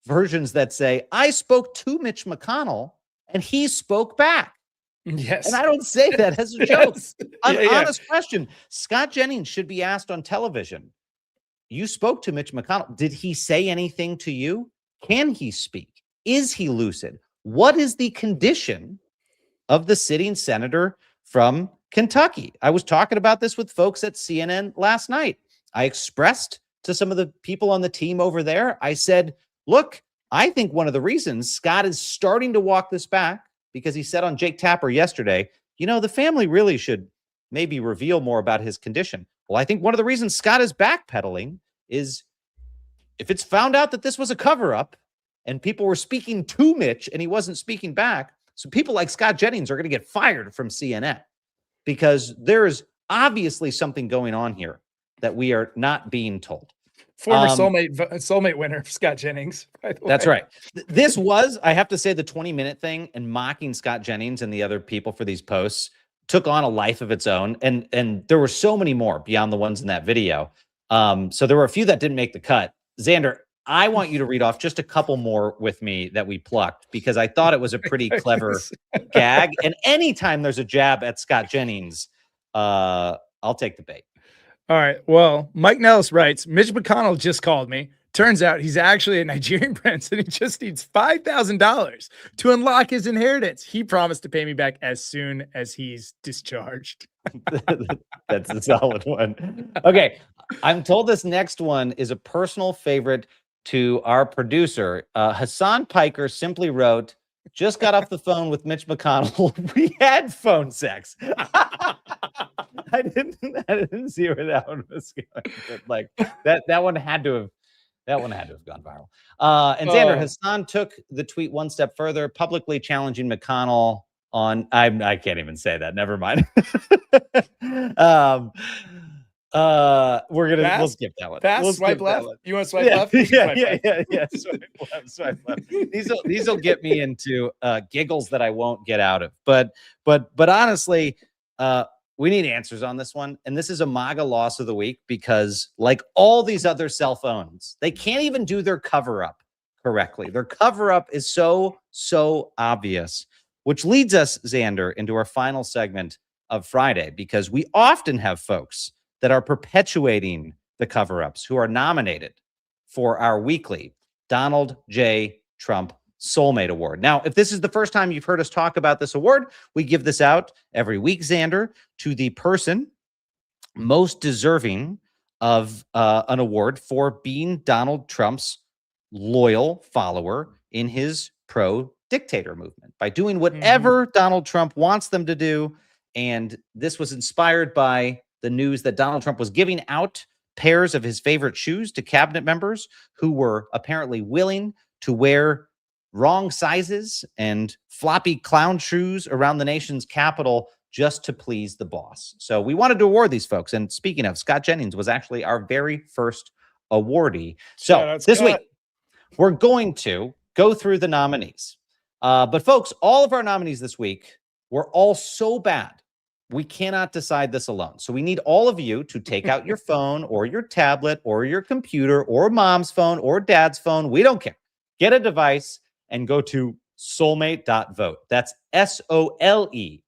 versions that say, I spoke to Mitch McConnell and he spoke back. Yes. And I don't say that as a joke. Yes. An honest question. Scott Jennings should be asked on television. You spoke to Mitch McConnell. Did he say anything to you? Can he speak? Is he lucid? What is the condition of the sitting senator from Kentucky? I was talking about this with folks at CNN last night. I expressed to some of the people on the team over there, I said, look, I think one of the reasons Scott is starting to walk this back, because he said on Jake Tapper yesterday, the family really should maybe reveal more about his condition. Well, I think one of the reasons Scott is backpedaling is if it's found out that this was a cover-up and people were speaking to Mitch and he wasn't speaking back, so people like Scott Jennings are going to get fired from CNN because there is obviously something going on here that we are not being told. Former soulmate winner, Scott Jennings. By the way. That's right. This was, I have to say, the 20-minute thing and mocking Scott Jennings and the other people for these posts took on a life of its own. And there were so many more beyond the ones in that video. So there were a few that didn't make the cut. Xander, I want you to read off just a couple more with me that we plucked because I thought it was a pretty clever gag. And anytime there's a jab at Scott Jennings, I'll take the bait. All right. Well, Mike Nellis writes, Mitch McConnell just called me. Turns out he's actually a Nigerian prince and he just needs $5,000 to unlock his inheritance. He promised to pay me back as soon as he's discharged. That's a solid one. Okay. I'm told this next one is a personal favorite to our producer. Hassan Piker simply wrote, just got off the phone with Mitch McConnell. We had phone sex. I didn't see where that one was going, but like that one had to have gone viral. And Xander, Hassan took the tweet one step further, publicly challenging McConnell on. I can't even say that. Never mind. We'll skip that one. We'll swipe left. You want to swipe left? Yeah. Swipe left. These will get me into giggles that I won't get out of. But honestly, we need answers on this one. And this is a MAGA loss of the week because, like all these other cell phones, they can't even do their cover-up correctly. Their cover-up is so obvious, which leads us, Xander, into our final segment of Friday, because we often have folks that are perpetuating the cover-ups who are nominated for our weekly Donald J. Trump Soulmate Award. Now, if this is the first time you've heard us talk about this award, we give this out every week, Xander, to the person most deserving of an award for being Donald Trump's loyal follower in his pro-dictator movement by doing whatever Donald Trump wants them to do. And this was inspired by the news that Donald Trump was giving out pairs of his favorite shoes to cabinet members who were apparently willing to wear wrong sizes and floppy clown shoes around the nation's capital just to please the boss. So we wanted to award these folks. And speaking of, Scott Jennings was actually our very first awardee. So this week, we're going to go through the nominees. But folks, all of our nominees this week were all so bad, we cannot decide this alone. So we need all of you to take out your phone or your tablet or your computer or mom's phone or dad's phone. We don't care. Get a device and go to soulmate.vote. That's SOLEMATE.vote.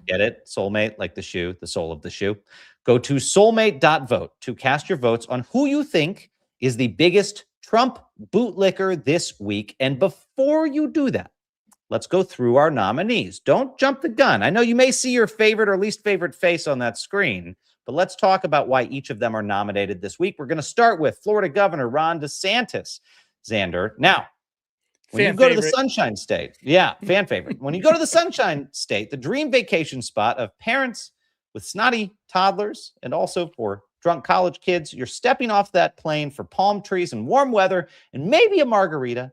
Get it? Soulmate, like the shoe, the soul of the shoe. Go to soulmate.vote to cast your votes on who you think is the biggest Trump bootlicker this week. And before you do that, let's go through our nominees. Don't jump the gun. I know you may see your favorite or least favorite face on that screen, but let's talk about why each of them are nominated this week. We're going to start with Florida Governor Ron DeSantis. Xander. Now, when you go to the Sunshine State, fan favorite. When you go to the Sunshine State, the dream vacation spot of parents with snotty toddlers and also for drunk college kids, you're stepping off that plane for palm trees and warm weather and maybe a margarita.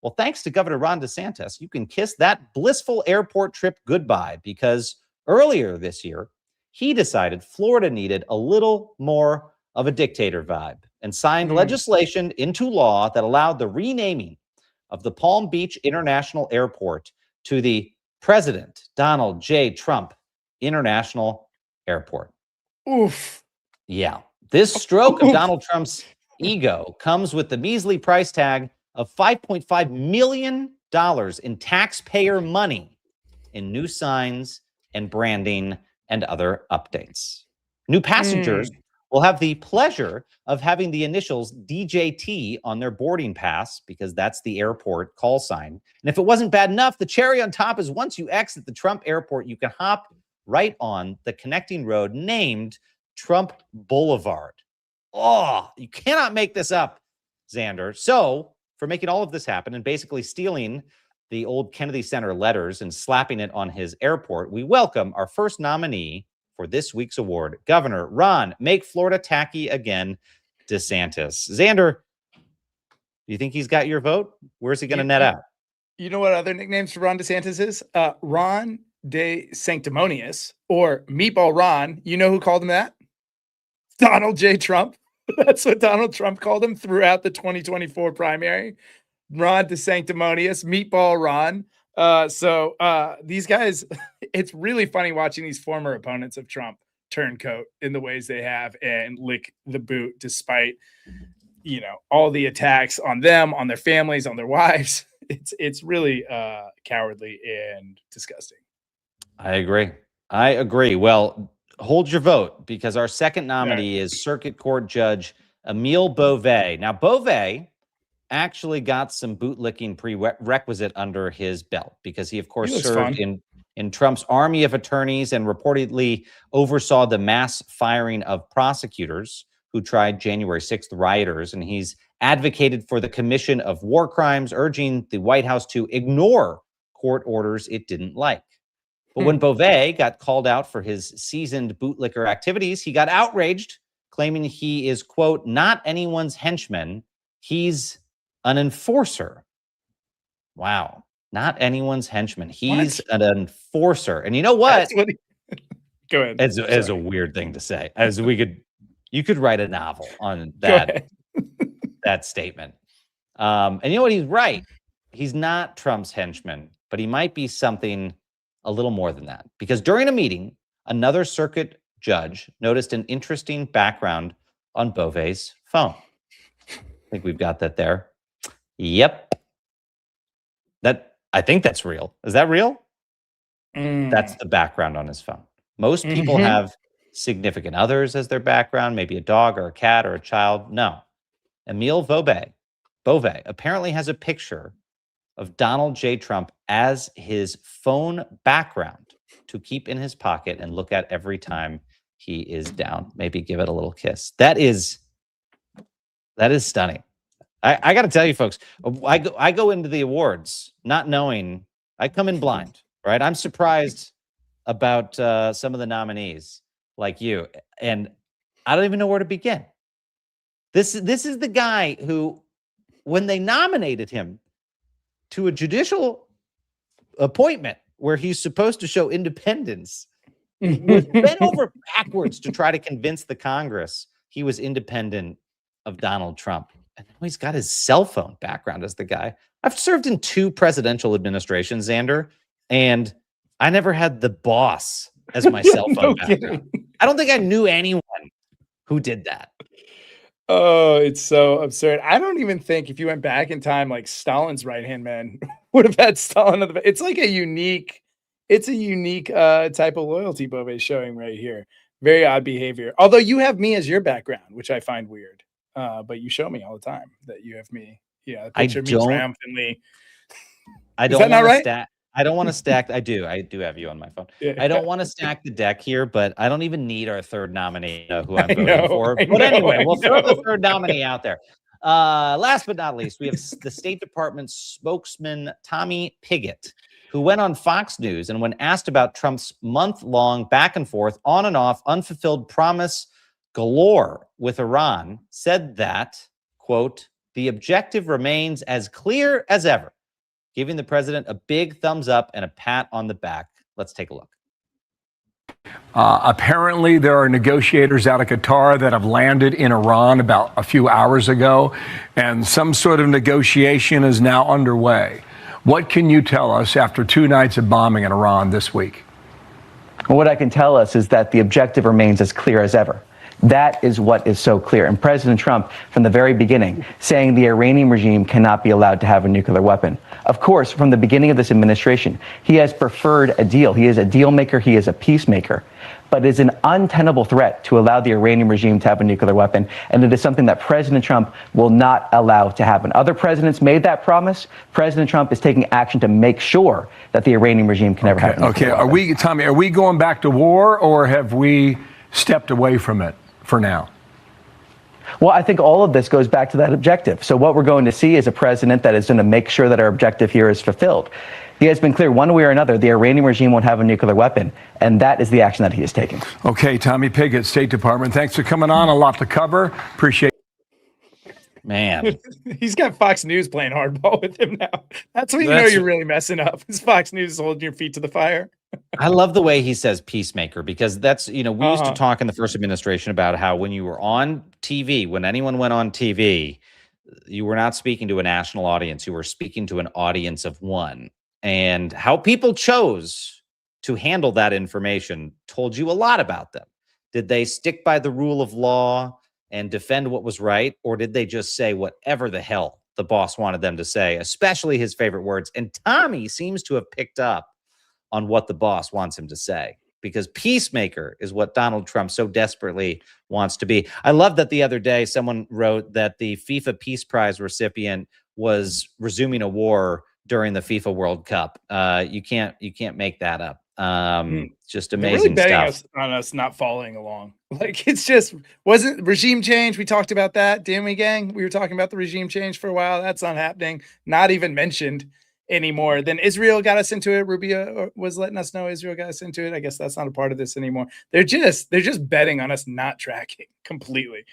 Well, thanks to Governor Ron DeSantis, you can kiss that blissful airport trip goodbye because earlier this year, he decided Florida needed a little more of a dictator vibe and signed legislation into law that allowed the renaming of the Palm Beach International Airport to the President Donald J. Trump International Airport. Oof. Yeah. This stroke of Donald Trump's ego comes with the measly price tag of $5.5 million in taxpayer money in new signs and branding and other updates. New passengers will have the pleasure of having the initials DJT on their boarding pass because that's the airport call sign. And if it wasn't bad enough, the cherry on top is once you exit the Trump airport, you can hop right on the connecting road named Trump Boulevard. Oh, you cannot make this up, Xander. So for making all of this happen and basically stealing the old Kennedy Center letters and slapping it on his airport, we welcome our first nominee for this week's award, Governor Ron, Make Florida Tacky Again, DeSantis. Xander, do you think he's got your vote? Where's he going to net out? You know what other nicknames for Ron DeSantis is? Ron De Sanctimonious or Meatball Ron. You know who called him that? Donald J. Trump. That's what Donald Trump called him throughout the 2024 primary. Ron De Sanctimonious, Meatball Ron. So these guys, it's really funny watching these former opponents of Trump turncoat in the ways they have and lick the boot despite, all the attacks on them, on their families, on their wives. It's really cowardly and disgusting. I agree. Well, hold your vote because our second nominee is Circuit Court Judge Emile Beauvais. Now, Beauvais actually got some bootlicking prerequisite under his belt because he, of course, served in Trump's army of attorneys and reportedly oversaw the mass firing of prosecutors who tried January 6th rioters. And he's advocated for the commission of war crimes, urging the White House to ignore court orders it didn't like. But when Beauvais got called out for his seasoned bootlicker activities, he got outraged, claiming he is, quote, not anyone's henchman. He's an enforcer. Wow. Not anyone's henchman. He's an enforcer. And you know what? Go ahead. It's a weird thing to say. You could write a novel on that, that statement. And you know what? He's right. He's not Trump's henchman, but he might be something a little more than that. Because during a meeting, another circuit judge noticed an interesting background on Beauvais' phone. I think we've got that there. Yep. I think that's real. Is that real? That's the background on his phone. Most people have significant others as their background, maybe a dog or a cat or a child. No. Emile Beauvais apparently has a picture of Donald J. Trump as his phone background to keep in his pocket and look at every time he is down. Maybe give it a little kiss. That is stunning. I got to tell you, folks, I go into the awards not knowing. I come in blind, right? I'm surprised about some of the nominees like you, and I don't even know where to begin. This is the guy who, when they nominated him to a judicial appointment where he's supposed to show independence, was bent over backwards to try to convince the Congress he was independent of Donald Trump. And now he's got his cell phone background as the guy. I've served in 2 presidential administrations, Xander, and I never had the boss as my cell phone background. I don't think I knew anyone who did that. Oh, it's so absurd. I don't even think if you went back in time, like Stalin's right-hand man would have had Stalin on the. It's like a unique type of loyalty Bove is showing right here. Very odd behavior. Although you have me as your background, which I find weird. But you show me all the time that you have me. Yeah, picture me triumphantly. I don't want to stack. I don't want to stack. I do have you on my phone. Yeah. I don't want to stack the deck here, but I don't even need our third nominee who I'm voting for. But anyway, we'll throw the third nominee out there. Last but not least, we have the State Department spokesman, Tommy Pigott, who went on Fox News and when asked about Trump's month-long back and forth, on and off, unfulfilled promise galore with Iran, said that, quote, the objective remains as clear as ever, giving the president a big thumbs up and a pat on the back. Let's take a look. Apparently, there are negotiators out of Qatar that have landed in Iran about a few hours ago, and some sort of negotiation is now underway. What can you tell us after 2 nights of bombing in Iran this week? What I can tell us is that the objective remains as clear as ever. That is what is so clear. And President Trump, from the very beginning, saying the Iranian regime cannot be allowed to have a nuclear weapon. Of course, from the beginning of this administration, he has preferred a deal. He is a deal maker. He is a peacemaker. But it is an untenable threat to allow the Iranian regime to have a nuclear weapon. And it is something that President Trump will not allow to happen. Other presidents made that promise. President Trump is taking action to make sure that the Iranian regime can never have a nuclear weapon. Tommy, are we going back to war, or have we stepped away from it for now? Well, I think all of this goes back to that objective. So what we're going to see is a president that is going to make sure that our objective here is fulfilled. He has been clear one way or another, the Iranian regime won't have a nuclear weapon. And that is the action that he is taking. Okay, Tommy Pigott, State Department. Thanks for coming on. A lot to cover. Appreciate it. Man. He's got Fox News playing hardball with him now. That's when you know you're really messing up. Is Fox News holding your feet to the fire? I love the way he says peacemaker, because that's, we used to talk in the first administration about how when you were on TV, when anyone went on TV, you were not speaking to a national audience. You were speaking to an audience of one. And how people chose to handle that information told you a lot about them. Did they stick by the rule of law and defend what was right? Or did they just say whatever the hell the boss wanted them to say, especially his favorite words? And Tommy seems to have picked up on what the boss wants him to say, because peacemaker is what Donald Trump so desperately wants to be. I love that the other day someone wrote that the FIFA Peace Prize recipient was resuming a war during the FIFA World Cup. You can't make that up. Just amazing really stuff. On us not following along. Like, it's just, wasn't regime change. We talked about that, didn't we, gang? We were talking about the regime change for a while. That's not happening. Not even mentioned anymore. Then Israel got us into it. Rubio was letting us know Israel got us into it. I guess that's not a part of this anymore. They're just betting on us not tracking completely.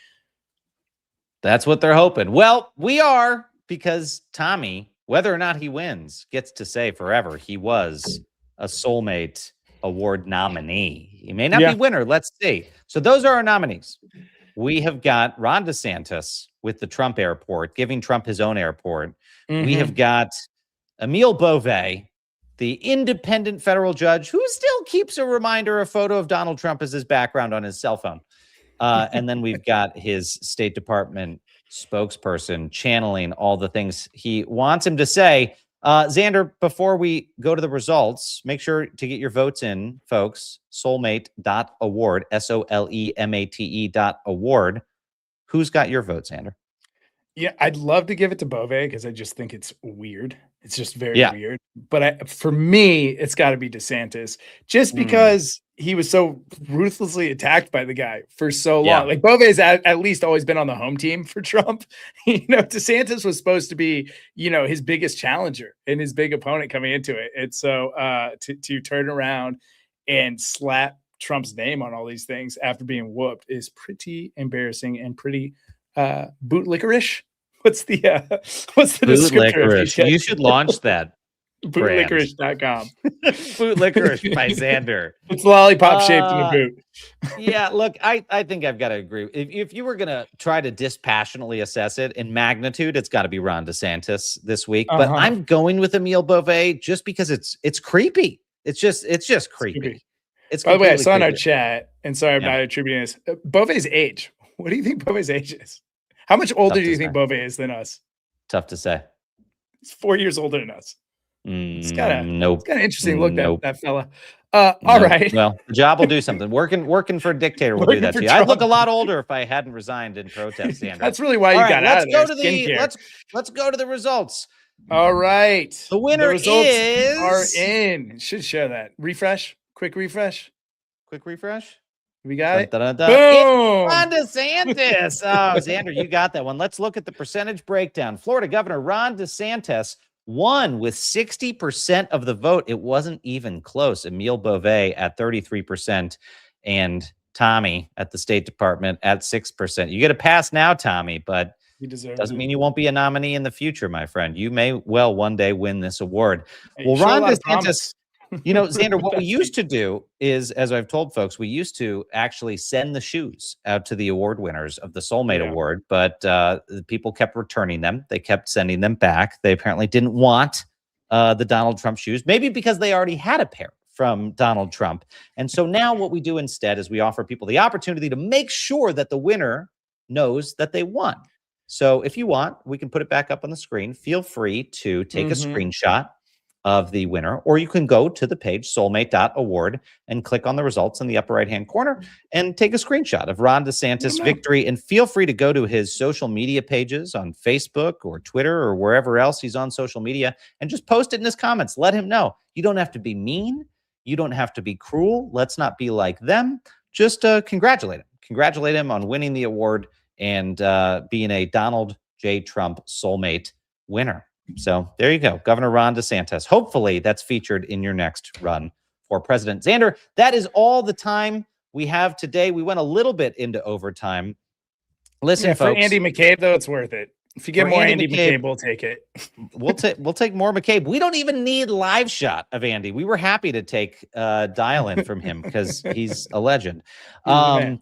That's what they're hoping. Well, we are, because Tommy, whether or not he wins, gets to say forever he was a Soulmate Award nominee. He may not be winner. Let's see. So those are our nominees. We have got Ron DeSantis with the Trump airport, giving Trump his own airport. We have got Emile Bove, the independent federal judge who still keeps a photo of Donald Trump as his background on his cell phone. And then we've got his State Department spokesperson channeling all the things he wants him to say. Xander, before we go to the results, make sure to get your votes in, folks. Soulmate.award, SOLEMATE.award. Who's got your vote, Xander? Yeah, I'd love to give it to Bove because I just think it's weird. It's just very weird. But for me, it's got to be DeSantis, just because he was so ruthlessly attacked by the guy for so long. Yeah. Like Beauvais at least always been on the home team for Trump. DeSantis was supposed to be, his biggest challenger and his big opponent coming into it. And so to turn around and slap Trump's name on all these things after being whooped is pretty embarrassing and pretty bootlickerish. What's the descriptor? You should launch that. Bootlickerish.com. Boot licorice by Xander. It's lollipop shaped in a boot. Yeah, look, I think I've got to agree. If you were going to try to dispassionately assess it in magnitude, it's got to be Ron DeSantis this week. But I'm going with Emile Beauvais just because it's creepy. It's just creepy. It's by the way, I saw in our creepy. chat, and sorry I'm not attributing this. Beauvais' age. What do you think Beauvais' age is? How much older do you think Beauvais is than us? Tough to say. He's 4 years older than us. It's got an interesting look, that fella. All right. Well, the job will do something. Working for a dictator will do that to you. I'd look a lot older if I hadn't resigned in protest, Sandra. That's really why you got out of there. Let's go to the results. All right. The winner are in. Should share that. Quick refresh. We got it. Boom. Ron DeSantis. Oh, Xander, you got that one. Let's look at the percentage breakdown. Florida Governor Ron DeSantis won with 60% of the vote. It wasn't even close. Emile Beauvais at 33% and Tommy at the State Department at 6%. You get a pass now, Tommy, but doesn't mean you won't be a nominee in the future, my friend. You may well one day win this award. Well, Ron DeSantis, Xander, what we used to do is, as I've told folks, we used to actually send the shoes out to the award winners of the Soulmate Award, but the people kept returning them. They kept sending them back. They apparently didn't want the Donald Trump shoes, maybe because they already had a pair from Donald Trump. And so now what we do instead is we offer people the opportunity to make sure that the winner knows that they won. So if you want, we can put it back up on the screen. Feel free to take a screenshot of the winner, or you can go to the page soulmate.award and click on the results in the upper right-hand corner and take a screenshot of Ron DeSantis' victory. And feel free to go to his social media pages on Facebook or Twitter or wherever else he's on social media and just post it in his comments. Let him know. You don't have to be mean. You don't have to be cruel. Let's not be like them. Just congratulate him. Congratulate him on winning the award and being a Donald J. Trump Soulmate winner. So there you go, Governor Ron DeSantis. Hopefully that's featured in your next run for president. Xander, that is all the time we have today. We went a little bit into overtime. Listen, folks. For Andy McCabe, though, it's worth it. If you get more Andy McCabe, we'll take it. We'll take more McCabe. We don't even need live shot of Andy. We were happy to take dial-in from him because he's a legend. A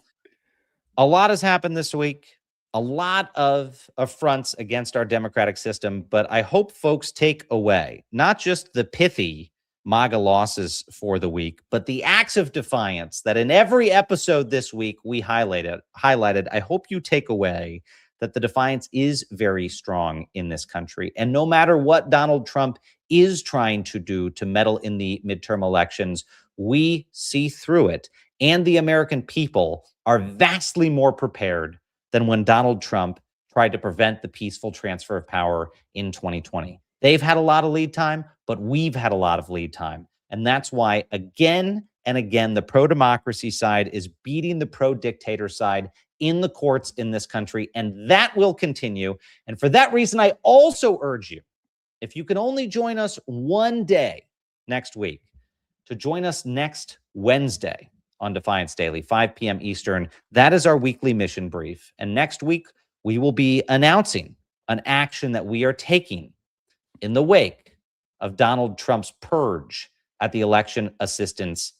lot has happened this week. A lot of affronts against our democratic system, but I hope folks take away not just the pithy MAGA losses for the week, but the acts of defiance that in every episode this week we highlighted. I hope you take away that the defiance is very strong in this country. And no matter what Donald Trump is trying to do to meddle in the midterm elections, we see through it. And the American people are vastly more prepared than when Donald Trump tried to prevent the peaceful transfer of power in 2020. They've had a lot of lead time, but we've had a lot of lead time. And that's why, again and again, the pro-democracy side is beating the pro-dictator side in the courts in this country, and that will continue. And for that reason, I also urge you, if you can only join us one day next week, to join us next Wednesday on Defiance Daily, 5 p.m. Eastern. That is our weekly mission brief. And next week, we will be announcing an action that we are taking in the wake of Donald Trump's purge at the Election Assistance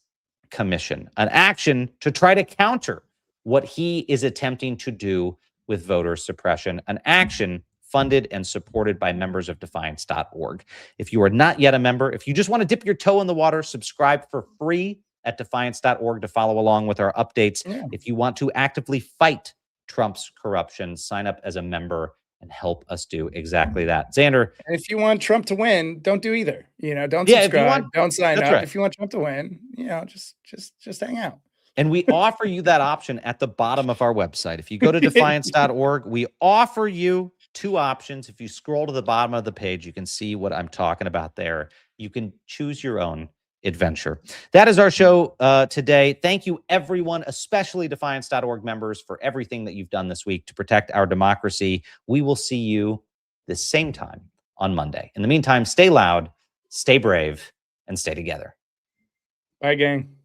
Commission, an action to try to counter what he is attempting to do with voter suppression, an action funded and supported by members of defiance.org. If you are not yet a member, if you just want to dip your toe in the water, subscribe for free at defiance.org to follow along with our updates. Yeah. If you want to actively fight Trump's corruption, sign up as a member and help us do exactly that. Xander. And if you want Trump to win, don't do either. Don't subscribe, don't sign up. Right. If you want Trump to win, just hang out. And we offer you that option at the bottom of our website. If you go to defiance.org, we offer you two options. If you scroll to the bottom of the page, you can see what I'm talking about there. You can choose your own. adventure. That is our show today. Thank you, everyone, especially Defiance.org members, for everything that you've done this week to protect our democracy. We will see you the same time on Monday. In the meantime, stay loud, stay brave, and stay together. Bye, gang.